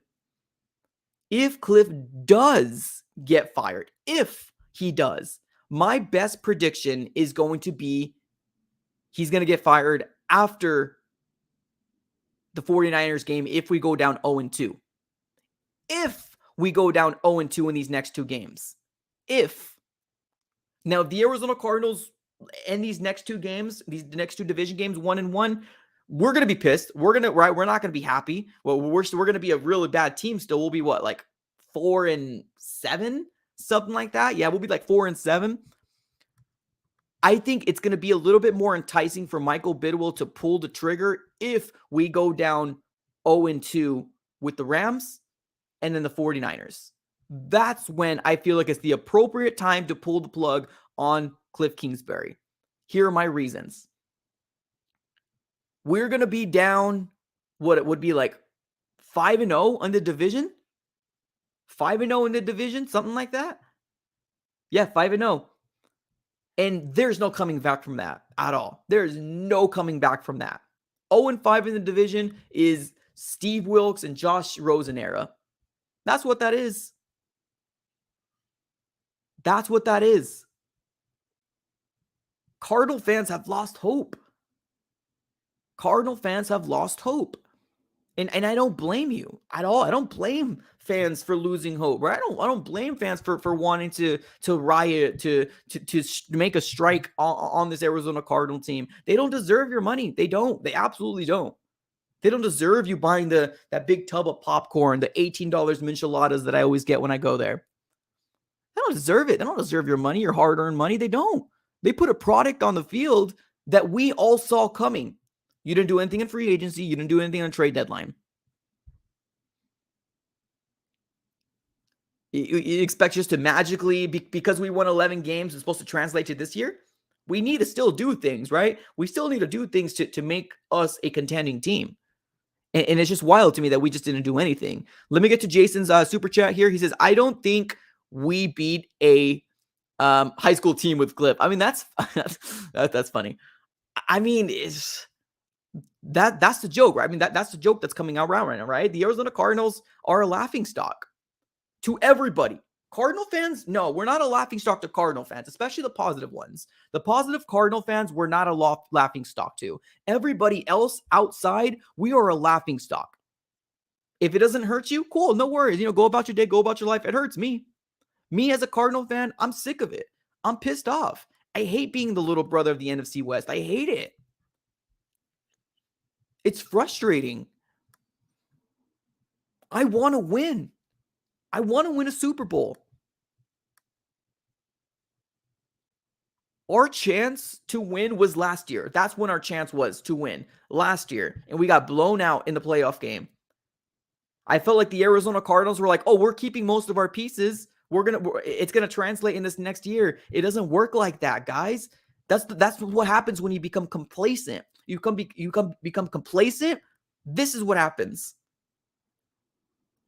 If Kliff does get fired, if he does, my best prediction is going to be he's going to get fired after the 49ers game if we go down 0-2. If we go down 0-2 in these next 2 games. If. Now, if the Arizona Cardinals end these next 2 games, the next 2 division games, 1-1, we're going to be pissed. We're not going to be happy. Well, we're going to be a really bad team still. We'll be what, like 4-7? Something like that. Yeah, we'll be like 4-7. I think it's going to be a little bit more enticing for Michael Bidwill to pull the trigger if we go down 0-2 with the Rams and then the 49ers. That's when I feel like it's the appropriate time to pull the plug on Kliff Kingsbury. Here are my reasons. We're going to be down what it would be like 5-0 in the division. 5-0 in the division, something like that. Yeah, 5-0. And there's no coming back from that at all. There's no coming back from that. 0-5 in the division is Steve Wilks and Josh Rosen era. That's what that is. That's what that is. Cardinal fans have lost hope. Cardinal fans have lost hope. And I don't blame you at all. I don't blame fans for losing hope, right? I don't blame fans for wanting to riot, to make a strike on this Arizona Cardinal team. They don't deserve your money. They don't. They absolutely don't. They don't deserve you buying that big tub of popcorn, the $18 micheladas that I always get when I go there. They don't deserve it. They don't deserve your money, your hard-earned money. They don't. They put a product on the field that we all saw coming. You didn't do anything in free agency. You didn't do anything on trade deadline. You expect just to magically, because we won 11 games, it's supposed to translate to this year? We need to still do things, right? We still need to do things to make us a contending team. And it's just wild to me that we just didn't do anything. Let me get to Jason's super chat here. He says, I don't think we beat a high school team with Kliff. I mean, that's funny. I mean, that's the joke, right? I mean, that's the joke that's coming out right now, right? The Arizona Cardinals are a laughingstock to everybody. Cardinal fans, no, we're not a laughingstock to Cardinal fans, especially the positive ones. The positive Cardinal fans, we're not a laughingstock to. Everybody else outside, we are a laughingstock. If it doesn't hurt you, cool, no worries. Go about your day, go about your life. It hurts me. Me as a Cardinal fan, I'm sick of it. I'm pissed off. I hate being the little brother of the NFC West. I hate it. It's frustrating. I want to win. I want to win a Super Bowl. Our chance to win was last year. That's when our chance was to win last year. And we got blown out in the playoff game. I felt like the Arizona Cardinals were like, oh, we're keeping most of our pieces. It's going to translate in this next year. It doesn't work like that, guys. That's what happens when you become complacent. You become complacent. This is what happens.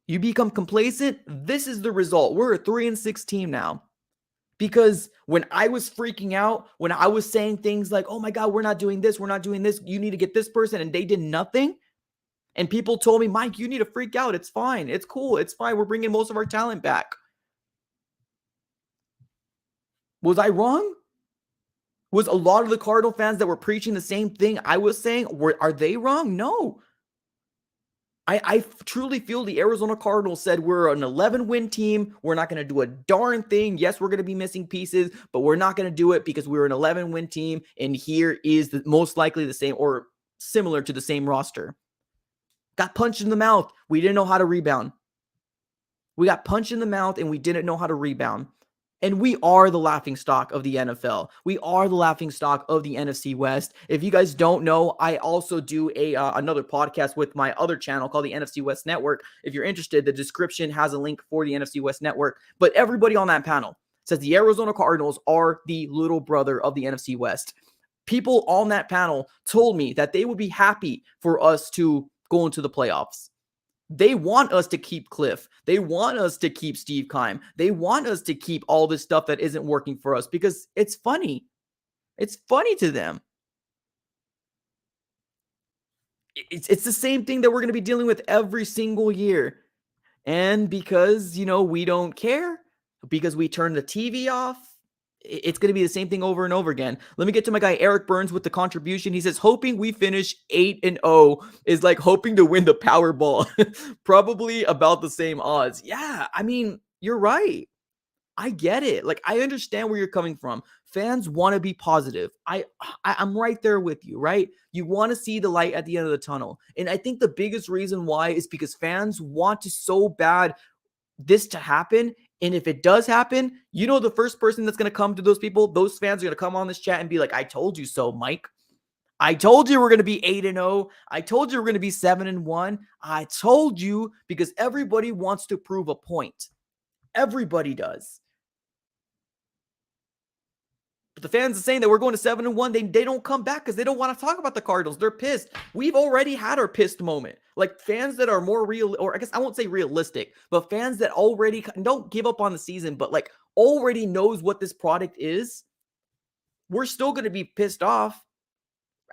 You become complacent. This is the result. We're a 3-6 team now. Because when I was freaking out, when I was saying things like, oh my God, we're not doing this, you need to get this person, and they did nothing. And people told me, Mike, you need to freak out. It's fine. It's cool. It's fine. We're bringing most of our talent back. Was I wrong? Was a lot of the Cardinal fans that were preaching the same thing I was saying, are they wrong? No. I truly feel the Arizona Cardinals said we're an 11-win team. We're not going to do a darn thing. Yes, we're going to be missing pieces, but we're not going to do it because we're an 11-win team. And here is most likely the same or similar to the same roster. Got punched in the mouth. We didn't know how to rebound. We got punched in the mouth and we didn't know how to rebound. And we are the laughingstock of the NFL. We are the laughingstock of the NFC West. If you guys don't know, I also do another podcast with my other channel called the NFC West Network. If you're interested, the description has a link for the NFC West Network. But everybody on that panel says the Arizona Cardinals are the little brother of the NFC West. People on that panel told me that they would be happy for us to go into the playoffs. They want us to keep Kliff. They want us to keep Steve Keim. They want us to keep all this stuff that isn't working for us because it's funny. It's funny to them. It's the same thing that we're going to be dealing with every single year. And because, we don't care, because we turn the TV off, it's going to be the same thing over and over again. Let me get to my guy Eric Burns with the contribution. He says, hoping we finish 8-0 is like hoping to win the Powerball. Probably about the same odds. Yeah, I mean, you're right. I get it. Like, I understand where you're coming from. Fans want to be positive. I'm right there with you, right? You want to see the light at the end of the tunnel. And I think the biggest reason why is because fans want to so bad this to happen. And if it does happen, the first person that's going to come to those people, those fans are going to come on this chat and be like, I told you so, Mike. I told you we're going to be 8-0. I told you we're going to be 7-1. I told you, because everybody wants to prove a point. Everybody does. But the fans are saying that we're going to 7-1. They don't come back because they don't want to talk about the Cardinals. They're pissed. We've already had our pissed moment. Like fans that are more real, or I guess I won't say realistic, but fans that already don't give up on the season, but like already knows what this product is. We're still going to be pissed off.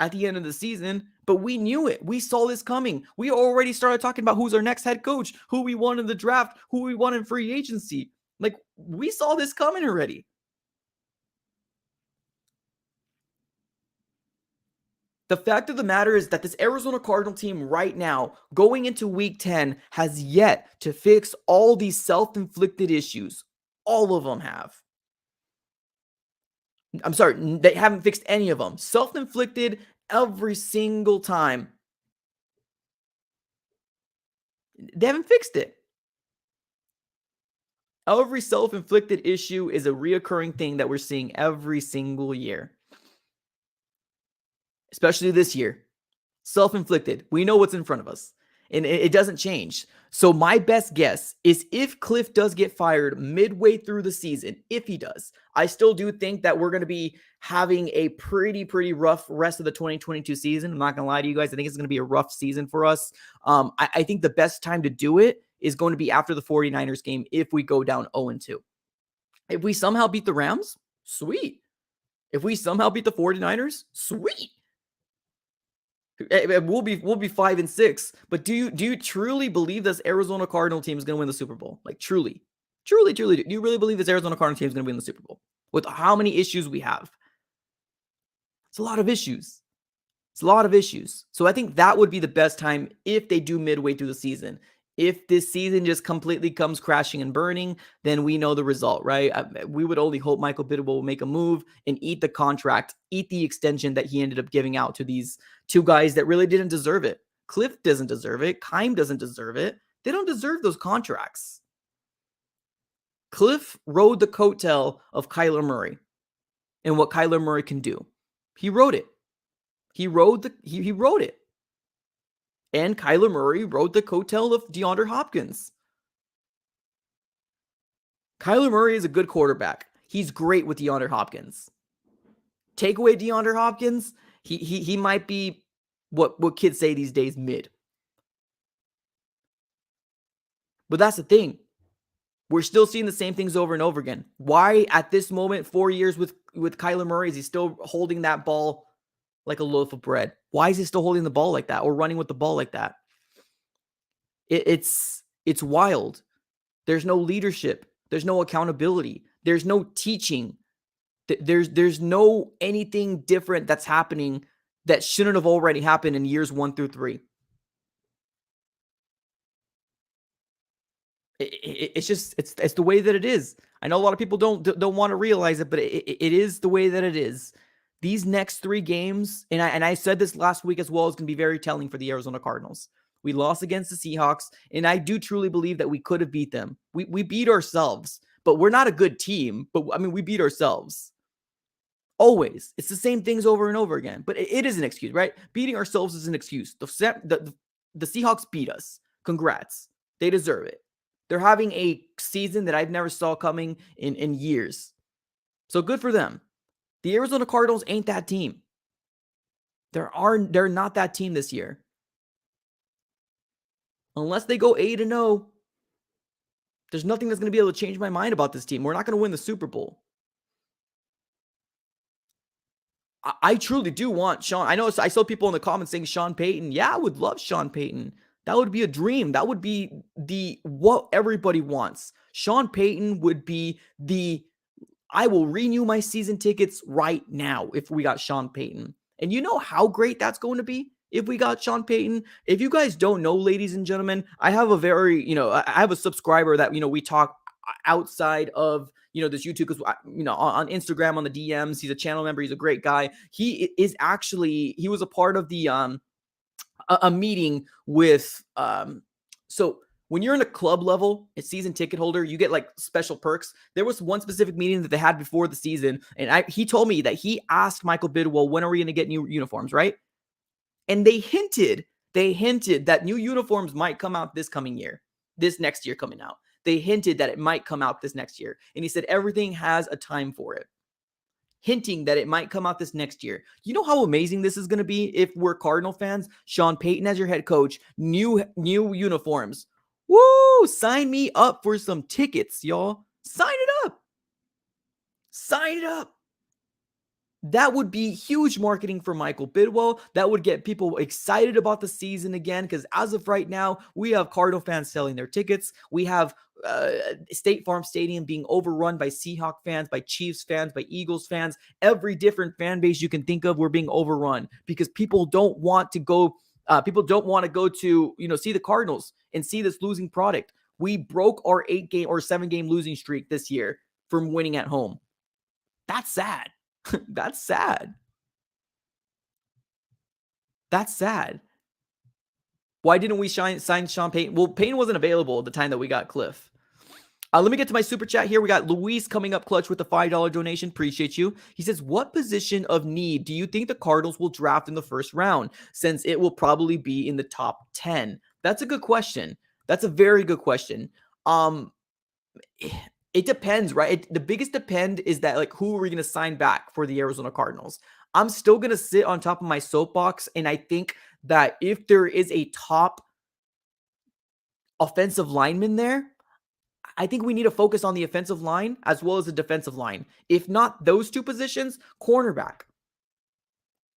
at the end of the season, but we knew it. We saw this coming. We already started talking about who's our next head coach, who we want in the draft, who we want in free agency. Like, we saw this coming already. The fact of the matter is that this Arizona Cardinal team right now, going into week 10, has yet to fix all these self-inflicted issues. All of them have. I'm sorry, they haven't fixed any of them. Self-inflicted every single time. They haven't fixed it. Every self-inflicted issue is a reoccurring thing that we're seeing every single year. Especially this year. Self-inflicted. We know what's in front of us. And it doesn't change. So my best guess is if Kliff does get fired midway through the season, if he does, I still do think that we're going to be having a pretty rough rest of the 2022 season. I'm not going to lie to you guys. I think it's going to be a rough season for us. I think the best time to do it is going to be after the 49ers game if we go down 0-2. If we somehow beat the Rams, sweet. If we somehow beat the 49ers, sweet. We'll be 5-6, but do you truly believe this Arizona Cardinal team is going to win the Super Bowl? Like truly, do you really believe this Arizona Cardinal team is going to win the Super Bowl with how many issues we have? It's a lot of issues. So I think that would be the best time if they do midway through the season. If this season just completely comes crashing and burning, then we know the result, right? We would only hope Michael Budda will make a move and eat the contract, eat the extension that he ended up giving out to these two guys that really didn't deserve it. Kliff doesn't deserve it. Keim doesn't deserve it. They don't deserve those contracts. Kliff rode the coattail of Kyler Murray and what Kyler Murray can do. He rode it. He rode it. And Kyler Murray rode the coattail of DeAndre Hopkins. Kyler Murray is a good quarterback. He's great with DeAndre Hopkins. Take away DeAndre Hopkins, he might be what kids say these days, mid. But that's the thing. We're still seeing the same things over and over again. Why at this moment, 4 years with Kyler Murray, is he still holding that ball like a loaf of bread? Why is he still holding the ball like that or running with the ball like that? It's wild. There's no leadership. There's no accountability. There's no teaching. There's no anything different that's happening that shouldn't have already happened in years 1 through 3. It's the way that it is. I know a lot of people don't want to realize it, but it is the way that it is. These next 3 games, and I said this last week as well, is going to be very telling for the Arizona Cardinals. We lost against the Seahawks, and I do truly believe that we could have beat them. We beat ourselves, but we're not a good team. But I mean, we beat ourselves. Always. It's the same things over and over again. But it is an excuse, right? Beating ourselves is an excuse. The Seahawks beat us. Congrats. They deserve it. They're having a season that I've never saw coming in years. So good for them. The Arizona Cardinals ain't that team. They're not that team this year. Unless they go 8-0, there's nothing that's going to be able to change my mind about this team. We're not going to win the Super Bowl. I truly do want Sean. I know I saw people in the comments saying Sean Payton. Yeah, I would love Sean Payton. That would be a dream. That would be what everybody wants. Sean Payton would be I will renew my season tickets right now if we got Sean Payton. And you know how great that's going to be if we got Sean Payton? If you guys don't know, ladies and gentlemen, I have I have a subscriber that, we talk outside of, this YouTube, because, on Instagram, on the DMs, he's a channel member. He's a great guy. He was a part of the, a meeting with, so when you're in a club level, a season ticket holder, you get like special perks. There was one specific meeting that they had before the season, and he told me that he asked Michael Bidwell, when are we going to get new uniforms, right? And they hinted that new uniforms might come out this next year coming out. They hinted that it might come out this next year. And he said everything has a time for it. Hinting that it might come out this next year. You know how amazing this is going to be if we're Cardinal fans? Sean Payton as your head coach, new uniforms. Woo! Sign me up for some tickets, y'all. Sign it up. Sign it up. That would be huge marketing for Michael Bidwell. That would get people excited about the season again, because as of right now, we have Cardinal fans selling their tickets. We have State Farm Stadium being overrun by Seahawk fans, by Chiefs fans, by Eagles fans. Every different fan base you can think of, we're being overrun because people don't want to go. People don't want to go to see the Cardinals and see this losing product. We broke our 8-game or 7-game losing streak this year from winning at home. That's sad. That's sad. That's sad. Why didn't we sign Sean Payton? Well, Payton wasn't available at the time that we got Kliff. Let me get to my super chat here. We got Luis coming up clutch with the $5 donation. Appreciate you. He says, what position of need do you think the Cardinals will draft in the first round, since it will probably be in the top 10? That's a good question. That's a very good question. It depends, right? The biggest depend is that, like, who are we going to sign back for the Arizona Cardinals? I'm still going to sit on top of my soapbox, and I think that if there is a top offensive lineman there, I think we need to focus on the offensive line as well as the defensive line. If not those two positions, cornerback.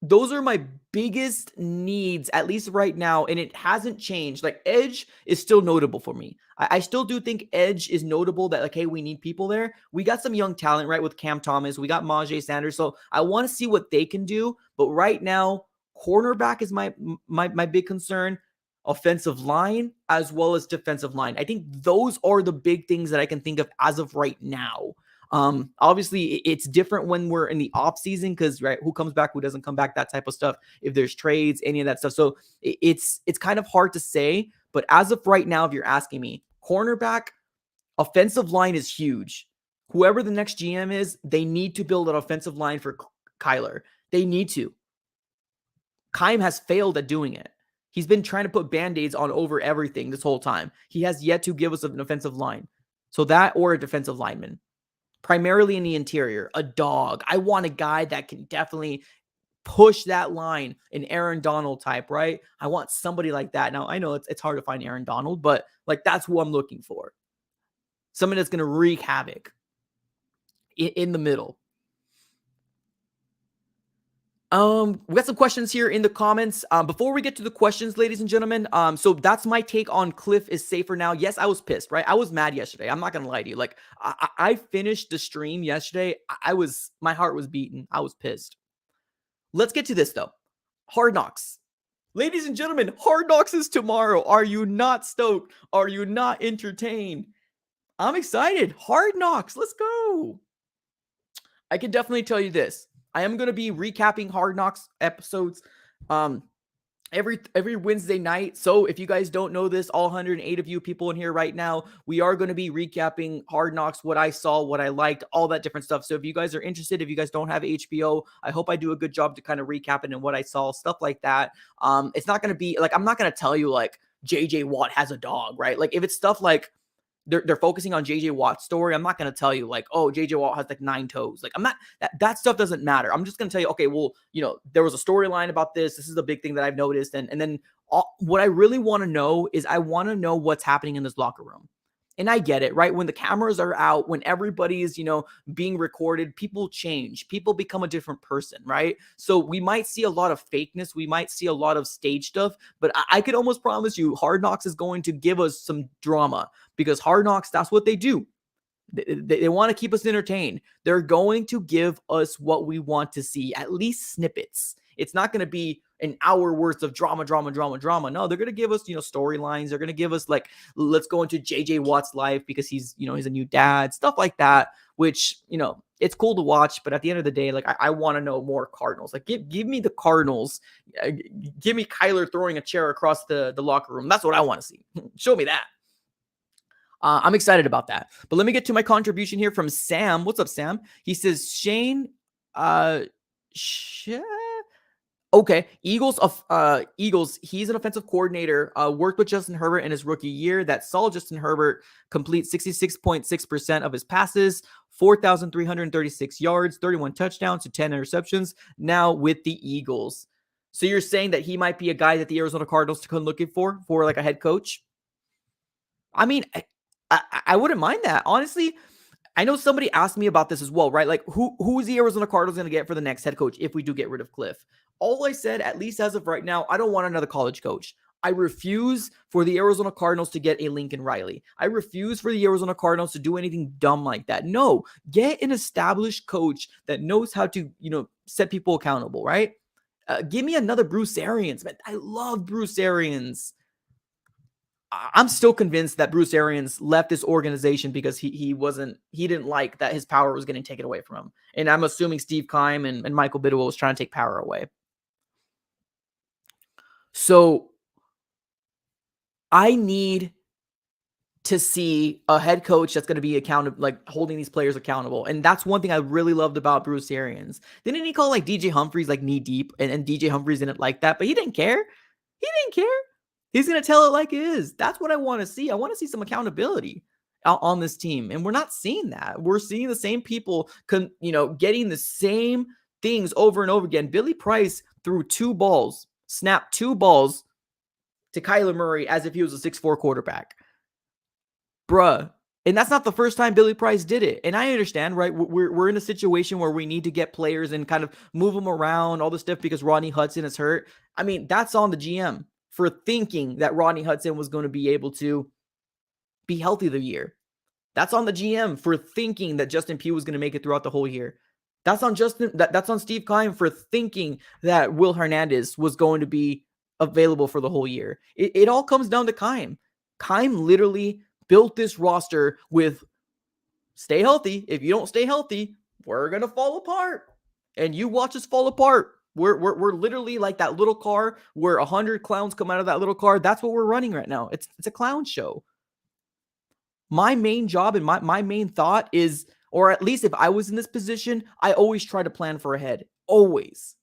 Those are my biggest needs, at least right now, and it hasn't changed. Like, edge is still notable for me. I still do think edge is notable, that, like, hey, we need people there. We got some young talent, right, with Cam Thomas. We got Majay Sanders, so I want to see what they can do. But right now, cornerback is my big concern. Offensive line as well as defensive line. I think those are the big things that I can think of as of right now. Obviously it's different when we're in the off season, because right, who comes back, who doesn't come back, that type of stuff, if there's trades, any of that stuff. So it's kind of hard to say, but as of right now, if you're asking me, cornerback, offensive line is huge. Whoever the next GM is, they need to build an offensive line for Kyler. They need to. Keim has failed at doing it. He's been trying to put Band-Aids on over everything this whole time. He has yet to give us an offensive line. So that, or a defensive lineman. Primarily in the interior, a dog. I want a guy that can definitely push that line, an Aaron Donald type, right? I want somebody like that. Now, I know it's hard to find Aaron Donald, but like, that's who I'm looking for. Somebody that's going to wreak havoc in the middle. We got some questions here in the comments. Before we get to the questions, ladies and gentlemen, so that's my take on Kliff is safer now. Yes, I was pissed, right? I was mad yesterday. I'm not gonna lie to you. Like, I finished the stream yesterday. My heart was beating. I was pissed. Let's get to this though. Hard Knocks. Ladies and gentlemen, Hard Knocks is tomorrow. Are you not stoked? Are you not entertained? I'm excited. Hard Knocks. Let's go. I can definitely tell you this. I am going to be recapping Hard Knocks episodes every Wednesday night. So if you guys don't know this, all 108 of you people in here right now, we are going to be recapping Hard Knocks, what I saw, what I liked, all that different stuff. So if you guys are interested, if you guys don't have HBO, I hope I do a good job to kind of recap it and what I saw, stuff like that. It's not going to be like, I'm not going to tell you like JJ Watt has a dog, right? Like if it's stuff like they're focusing on JJ Watt's story, I'm not going to tell you like, oh, JJ Watt has like 9 toes. Like I'm not, that stuff doesn't matter. I'm just going to tell you, okay, well, there was a storyline about this. This is the big thing that I've noticed. And then what I really want to know is I want to know what's happening in this locker room. And I get it, right? When the cameras are out, when everybody is, being recorded, people change. People become a different person, right? So we might see a lot of fakeness. We might see a lot of stage stuff. But I could almost promise you Hard Knocks is going to give us some drama, because Hard Knocks, that's what they do. They want to keep us entertained. They're going to give us what we want to see, at least snippets. It's not going to be an hour worth of drama. No, they're going to give us, storylines. They're going to give us like, let's go into JJ Watt's life because he's a new dad, stuff like that, which, it's cool to watch. But at the end of the day, like I want to know more Cardinals. Like give me the Cardinals. Give me Kyler throwing a chair across the locker room. That's what I want to see. Show me that. I'm excited about that. But let me get to my contribution here from Sam. What's up, Sam? He says, Shane, okay, Eagles, he's an offensive coordinator, worked with Justin Herbert in his rookie year that saw Justin Herbert complete 66.6% of his passes, 4,336 yards, 31 touchdowns to 10 interceptions, now with the Eagles. So you're saying that he might be a guy that the Arizona Cardinals could looking for like a head coach? I mean, I wouldn't mind that. Honestly, I know somebody asked me about this as well, right? Like, who is the Arizona Cardinals going to get for the next head coach if we do get rid of Kliff? All I said, at least as of right now, I don't want another college coach. I refuse for the Arizona Cardinals to get a Lincoln Riley. I refuse for the Arizona Cardinals to do anything dumb like that. No, get an established coach that knows how to, set people accountable, right? Give me another Bruce Arians, man. I love Bruce Arians. I'm still convinced that Bruce Arians left this organization because he didn't like that his power was getting taken away from him. And I'm assuming Steve Keim and Michael Bidwell was trying to take power away. So I need to see a head coach that's going to be accountable, like holding these players accountable. And that's one thing I really loved about Bruce Arians. Didn't he call like DJ Humphries like knee deep, and DJ Humphries didn't like that, but he didn't care. He didn't care. He's going to tell it like it is. That's what I want to see. I want to see some accountability on this team. And we're not seeing that. We're seeing the same people, getting the same things over and over again. Billy Price threw snapped two balls to Kyler Murray as if he was a 6'4" quarterback. Bruh. And that's not the first time Billy Price did it. And I understand, right? We're in a situation where we need to get players and kind of move them around, all this stuff, because Rodney Hudson is hurt. I mean, that's on the GM for thinking that Rodney Hudson was going to be able to be healthy the year. That's on the GM for thinking that Justin Pugh was going to make it throughout the whole year. That's on that's on Steve Keim for thinking that Will Hernandez was going to be available for the whole year. It all comes down to Keim. Keim literally built this roster with stay healthy. If you don't stay healthy, we're going to fall apart. And you watch us fall apart. We're literally like that little car where 100 clowns come out of that little car. That's what we're running right now. It's a clown show. My main job and my main thought is, or at least if I was in this position, I always try to plan for ahead. Always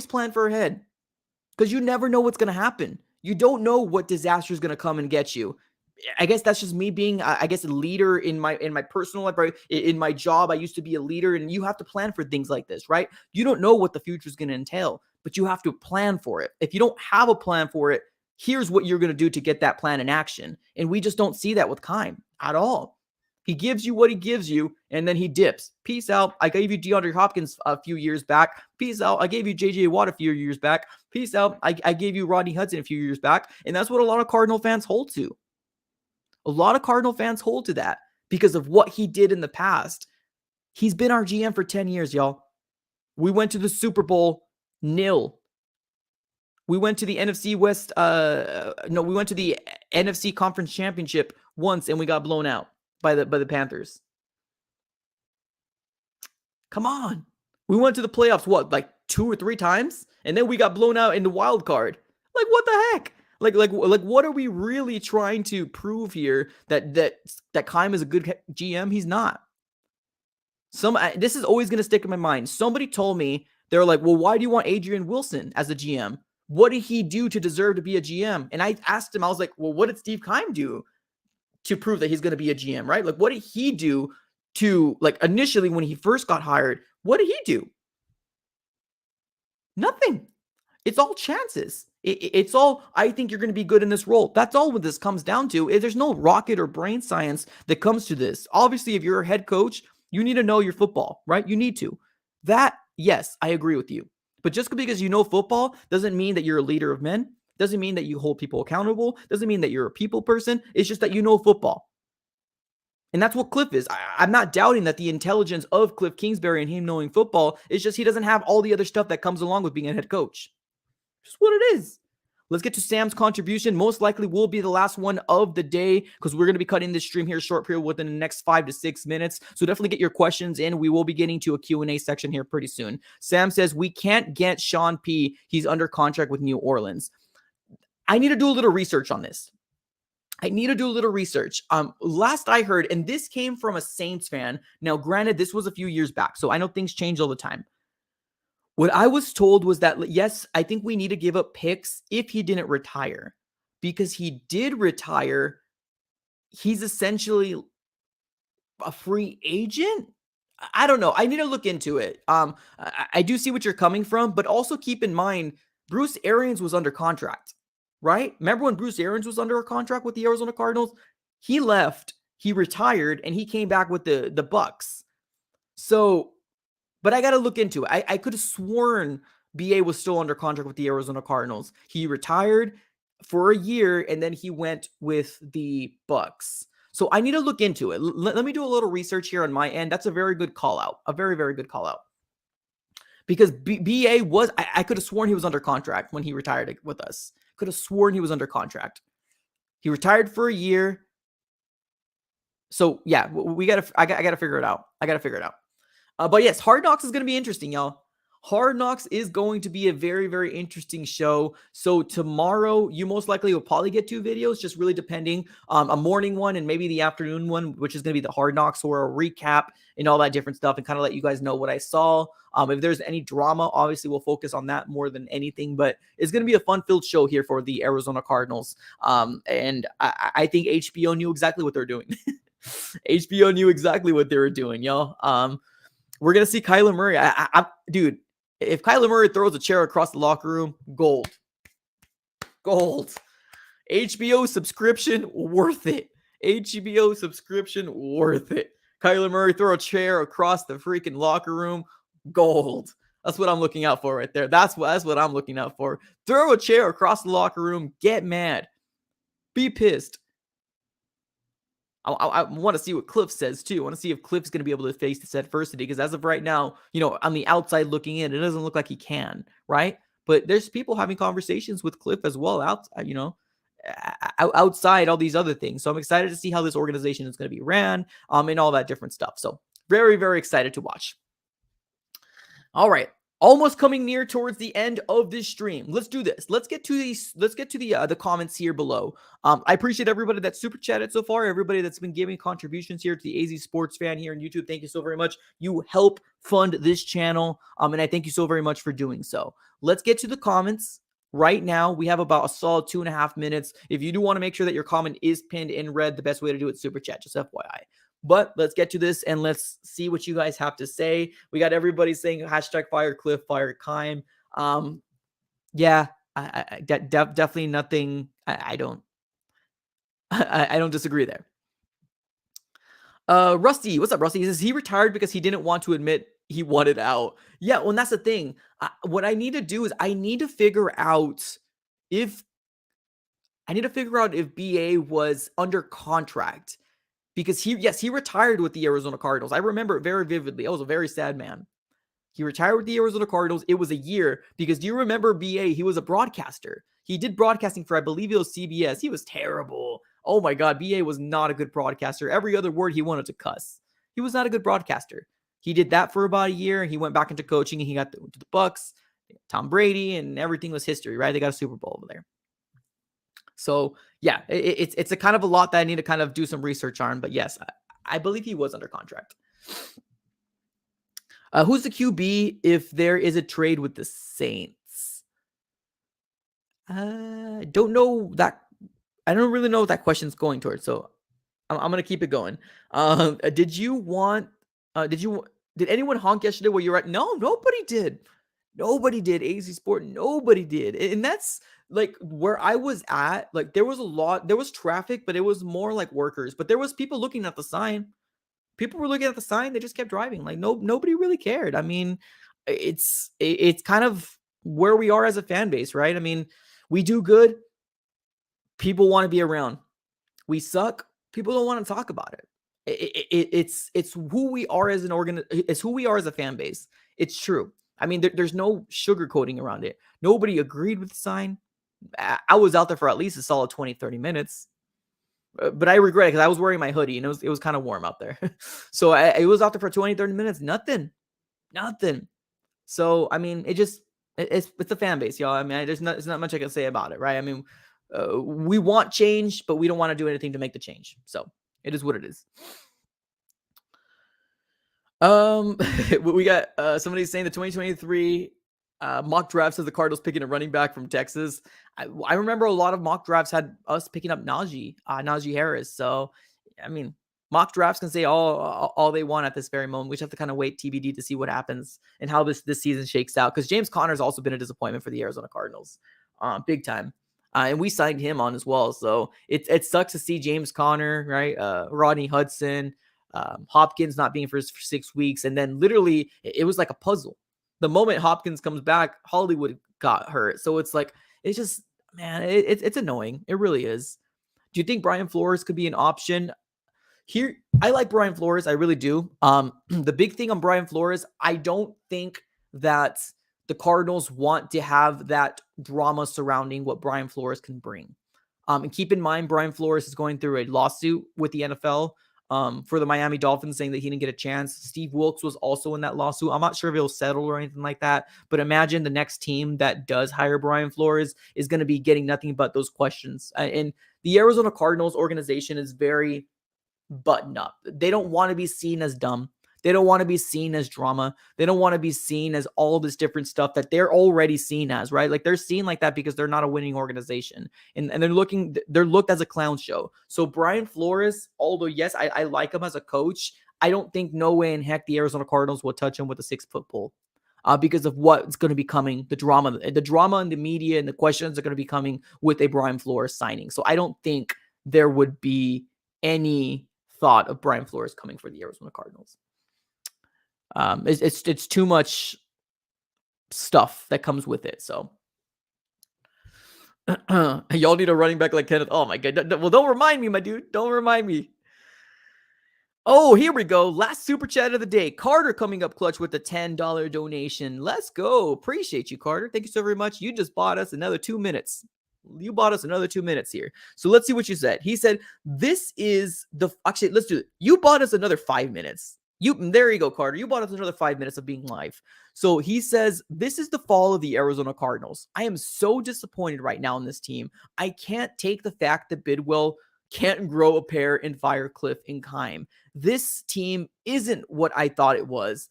plan for ahead. Because you never know what's going to happen. You don't know what disaster is going to come and get you. I guess that's just me being, a leader in my personal life, right? In my job, I used to be a leader, and you have to plan for things like this, right? You don't know what the future is going to entail, but you have to plan for it. If you don't have a plan for it, here's what you're going to do to get that plan in action. And we just don't see that with Keim at all. He gives you what he gives you, and then he dips. Peace out. I gave you DeAndre Hopkins a few years back. Peace out. I gave you J.J. Watt a few years back. Peace out. I gave you Rodney Hudson a few years back. And that's what a lot of Cardinal fans hold to. A lot of Cardinal fans hold to that because of what he did in the past. He's been our GM for 10 years, y'all. We went to the Super Bowl nil. We went to the NFC West. We went to the NFC Conference Championship once, and we got blown out by the Panthers. Come on. We went to the playoffs, like 2 or 3 times? And then we got blown out in the wild card. Like, what the heck? Like, what are we really trying to prove here? That Keim is a good GM? He's not. This is always going to stick in my mind. Somebody told me, they're like, well, why do you want Adrian Wilson as a GM? What did he do to deserve to be a GM? And I asked him, I was like, well, what did Steve Keim do to prove that he's going to be a GM, right? Like, what did he do to, like, initially when he first got hired, what did he do? Nothing. It's all chances. It's all, I think you're going to be good in this role. That's all what this comes down to. There's no rocket or brain science that comes to this. Obviously, if you're a head coach, you need to know your football, right? You need to. That, yes, I agree with you. But just because you know football doesn't mean that you're a leader of men. Doesn't mean that you hold people accountable. Doesn't mean that you're a people person. It's just that you know football. And that's what Kliff is. I'm not doubting that the intelligence of Kliff Kingsbury and him knowing football is just he doesn't have all the other stuff that comes along with being a head coach. Just what it is. Let's get to Sam's contribution. Most likely will be the last one of the day because we're going to be cutting this stream here short period within the next 5 to 6 minutes. So definitely get your questions in. We will be getting to a Q&A section here pretty soon. Sam says, we can't get Sean P. He's under contract with New Orleans. I need to do a little research on this. Last I heard, and this came from a Saints fan. Now, granted, this was a few years back, so I know things change all the time. What I was told was that, yes, I think we need to give up picks if he didn't retire. Because he did retire, he's essentially a free agent? I don't know. I need to look into it. I do see what you're coming from, but also keep in mind, Bruce Arians was under contract, right? Remember when Bruce Arians was under a contract with the Arizona Cardinals? He left, he retired and he came back with the Bucks. So, but I got to look into it. I could have sworn BA was still under contract with the Arizona Cardinals. He retired for a year and then he went with the Bucks. So I need to look into it. Let me do a little research here on my end. That's a very good call out. A very, very good call out. Because BA was, I could have sworn he was under contract when he retired with us. Could have sworn he was under contract. He retired for a year. So yeah, I gotta figure it out. But yes, Hard Knocks is going to be interesting, y'all. Hard Knocks is going to be a very, very interesting show. So tomorrow, you most likely will probably get 2 videos, just really depending. A morning one and maybe the afternoon one, which is going to be the Hard Knocks or a recap and all that different stuff and kind of let you guys know what I saw. If there's any drama, obviously we'll focus on that more than anything. But it's going to be a fun-filled show here for the Arizona Cardinals. And I think HBO knew exactly what they're doing. HBO knew exactly what they were doing, y'all. We're going to see Kyler Murray. Dude, if Kyler Murray throws a chair across the locker room, gold. Gold. HBO subscription, worth it. HBO subscription, worth it. Kyler Murray throw a chair across the freaking locker room, gold. That's what I'm looking out for right there. That's what I'm looking out for. Throw a chair across the locker room, get mad. Be pissed. I want to see what Kliff says too. I want to see if Kliff's going to be able to face this adversity because as of right now, on the outside looking in, it doesn't look like he can, right? But there's people having conversations with Kliff as well, outside all these other things. So I'm excited to see how this organization is going to be ran, and all that different stuff. So very, very excited to watch. All right. Almost coming near towards the end of this stream. Let's do this. Let's get to the comments here below. I appreciate everybody that's super chatted so far. Everybody that's been giving contributions here to the AZ Sports Fan here on YouTube. Thank you so very much. You help fund this channel. And I thank you so very much for doing so. Let's get to the comments. Right now, we have about a solid 2.5 minutes. If you do want to make sure that your comment is pinned in red, the best way to do it is super chat, just FYI. But let's get to this and let's see what you guys have to say. We got everybody saying hashtag fire Kliff, fire Kime. Yeah, definitely nothing. I don't disagree there. Rusty, what's up, Rusty? He says he retired because he didn't want to admit he wanted out. Yeah, well, and that's the thing. What I need to do is I need to figure out if BA was under contract. Because he retired with the Arizona Cardinals. I remember it very vividly. I was a very sad man. He retired with the Arizona Cardinals. It was a year because do you remember BA? He was a broadcaster. He did broadcasting for, I believe it was CBS. He was terrible. Oh my God, BA was not a good broadcaster. Every other word he wanted to cuss. He was not a good broadcaster. He did that for about a year. He went back into coaching and he got to the Bucks, Tom Brady, and everything was history, right? They got a Super Bowl over there. So yeah, it's a kind of a lot that I need to kind of do some research on. But yes, I believe he was under contract. Who's the QB if there is a trade with the Saints? Don't know that. I don't really know what that question's going towards. So I'm going to keep it going. Did anyone honk yesterday while you were at? No, nobody did. Nobody did. AZ Sport, nobody did. And that's like where I was at. Like there was traffic, but it was more like workers. But there was people looking at the sign. People were looking at the sign. They just kept driving. Like nobody really cared. I mean, it's kind of where we are as a fan base, right? I mean, we do good. People want to be around. We suck. People don't want to talk about it. It's who we are as it's who we are as a fan base. It's true. I mean, there's no sugarcoating around it. Nobody agreed with the sign. I was out there for at least a solid 20, 30 minutes. But I regret it because I was wearing my hoodie and it was kind of warm out there. So I was out there for 20, 30 minutes. Nothing. So, I mean, it's a fan base, y'all. I mean, there's not much I can say about it, right? I mean, we want change, but we don't want to do anything to make the change. So it is what it is. We got somebody saying the 2023 mock drafts of the Cardinals picking a running back from Texas. I remember a lot of mock drafts had us picking up Najee Harris. So, I mean, mock drafts can say all they want at this very moment. We just have to kind of wait TBD to see what happens and how this season shakes out. Because James Conner's also been a disappointment for the Arizona Cardinals, big time. And we signed him on as well. So it sucks to see James Conner, right? Rodney Hudson, Hopkins not being for 6 weeks. And then literally it was like a puzzle. The moment Hopkins comes back, Hollywood got hurt. So it's like, it's just, man, it's annoying. It really is. Do you think Brian Flores could be an option? Here, I like Brian Flores. I really do. The big thing on Brian Flores, I don't think that the Cardinals want to have that drama surrounding what Brian Flores can bring. And keep in mind, Brian Flores is going through a lawsuit with the NFL for the Miami Dolphins, saying that he didn't get a chance. Steve Wilkes was also in that lawsuit. I'm not sure if it'll settle or anything like that, but imagine the next team that does hire Brian Flores is going to be getting nothing but those questions. And the Arizona Cardinals organization is very button up. They don't want to be seen as dumb. They don't want to be seen as drama. They don't want to be seen as all this different stuff that they're already seen as, right? Like they're seen like that because they're not a winning organization. And they're looked as a clown show. So Brian Flores, although yes, I like him as a coach, I don't think no way in heck the Arizona Cardinals will touch him with a 6-foot pole. Because of what's going to be coming, the drama in the media and the questions are going to be coming with a Brian Flores signing. So I don't think there would be any thought of Brian Flores coming for the Arizona Cardinals. It's too much stuff that comes with it. So y'all need a running back like Kenneth. Oh my God. Well, don't remind me, my dude. Don't remind me. Oh, here we go. Last super chat of the day. Carter coming up clutch with the $10 donation. Let's go. Appreciate you, Carter. Thank you so very much. You just bought us another 2 minutes. You bought us another 2 minutes here. So let's see what you said. He said, this is the, actually, let's do it. You bought us another 5 minutes. There you go, Carter. You bought us another 5 minutes of being live. So he says, this is the fall of the Arizona Cardinals. I am so disappointed right now in this team. I can't take the fact that Bidwell can't grow a pair and fire Kliff in Keim. This team isn't what I thought it was.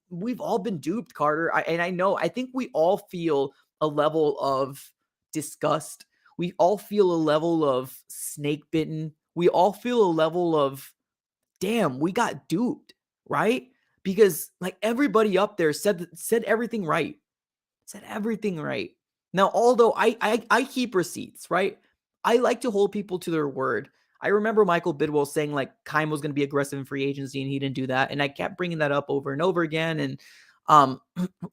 We've all been duped, Carter. I think we all feel a level of disgust. We all feel a level of snake bitten. We all feel a level of, damn, we got duped, right? Because like everybody up there said everything right. Said everything right. Now, although I keep receipts, right? I like to hold people to their word. I remember Michael Bidwell saying like Keim was going to be aggressive in free agency and he didn't do that. And I kept bringing that up over and over again. And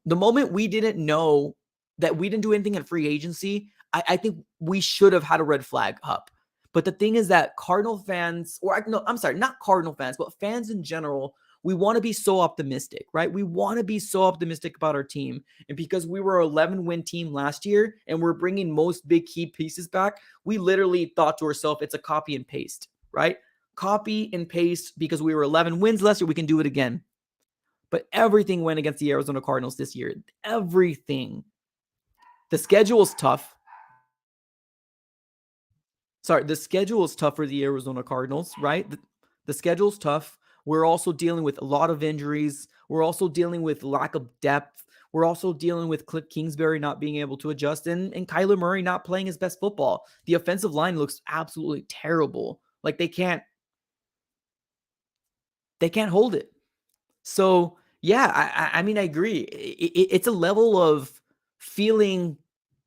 the moment we didn't know that we didn't do anything at free agency, I think we should have had a red flag up. But the thing is that Cardinal fans, not Cardinal fans, but fans in general, we want to be so optimistic, right? We want to be so optimistic about our team. And because we were an 11-win team last year and we're bringing most big key pieces back, we literally thought to ourselves, it's a copy and paste, right? Copy and paste because we were 11 wins last year, we can do it again. But everything went against the Arizona Cardinals this year. Everything. The schedule is tough. The schedule is tough for the Arizona Cardinals, right? The schedule is tough. We're also dealing with a lot of injuries. We're also dealing with lack of depth. We're also dealing with Kliff Kingsbury not being able to adjust and Kyler Murray not playing his best football. The offensive line looks absolutely terrible. Like they can't hold it. So yeah, I mean, I agree. It's a level of feeling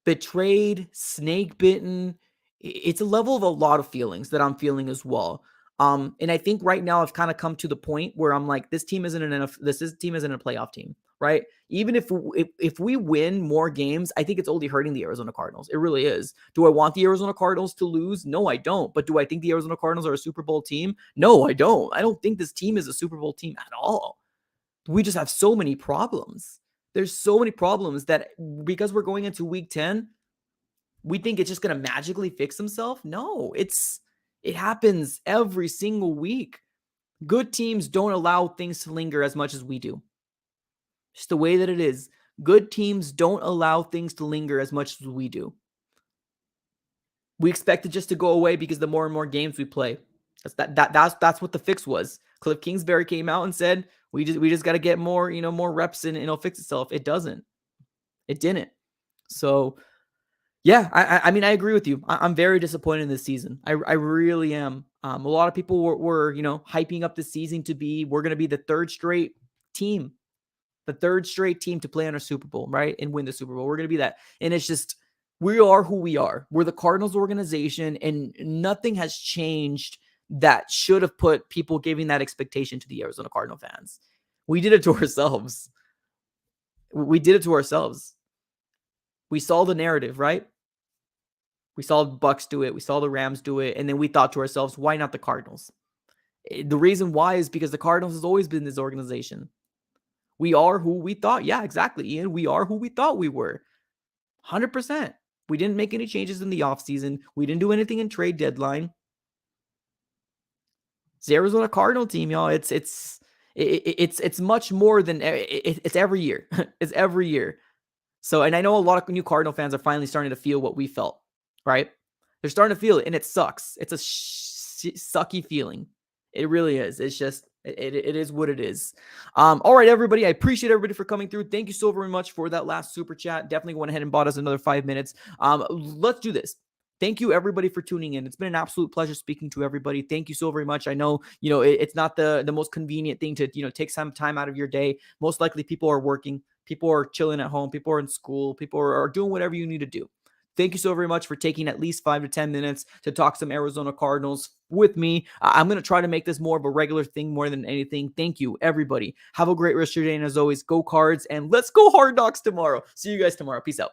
betrayed, snake bitten. It's a level of a lot of feelings that I'm feeling as well. And I think right now I've kind of come to the point where I'm like, this team isn't a playoff team, right? Even if we win more games, I think it's only hurting the Arizona Cardinals. It really is. Do I want the Arizona Cardinals to lose? No, I don't. But do I think the Arizona Cardinals are a Super Bowl team? No, I don't. I don't think this team is a Super Bowl team at all. We just have so many problems. There's so many problems that because we're going into week 10, we think it's just going to magically fix himself. No, it happens every single week. Good teams don't allow things to linger as much as we do. Just the way that it is. Good teams don't allow things to linger as much as we do. We expect it just to go away because the more and more games we play. That's what the fix was. Kliff Kingsbury came out and said, we just got to get more, more reps in and it'll fix itself. It doesn't. It didn't. So yeah, I mean, I agree with you. I'm very disappointed in this season. I really am. A lot of people were hyping up this season we're going to be the third straight team to play on a Super Bowl, right? And win the Super Bowl. We're going to be that. And it's just, We are who we are. We're the Cardinals organization, and nothing has changed that should have put people giving that expectation to the Arizona Cardinal fans. We did it to ourselves. We did it to ourselves. We saw the narrative, right? We saw the Bucks do it. We saw the Rams do it. And then we thought to ourselves, why not the Cardinals? The reason why is because the Cardinals has always been this organization. We are who we thought. Yeah, exactly, Ian. We are who we thought we were. 100%. We didn't make any changes in the offseason. We didn't do anything in trade deadline. It's the Arizona Cardinal team, y'all. It's much more than it's every year. It's every year. So, and I know a lot of new Cardinal fans are finally starting to feel what we felt, right? They're starting to feel it, and it sucks. It's a sucky feeling. It really is. It's just, it is what it is. All right, everybody. I appreciate everybody for coming through. Thank you so very much for that last super chat. Definitely went ahead and bought us another 5 minutes. Let's do this. Thank you, everybody, for tuning in. It's been an absolute pleasure speaking to everybody. Thank you so very much. I know, it's not the most convenient thing to, take some time out of your day. Most likely people are working. People are chilling at home. People are in school. People are doing whatever you need to do. Thank you so very much for taking at least 5 to 10 minutes to talk some Arizona Cardinals with me. I'm going to try to make this more of a regular thing more than anything. Thank you, everybody. Have a great rest of your day. And as always, go Cards, and let's go Hard Knocks tomorrow. See you guys tomorrow. Peace out.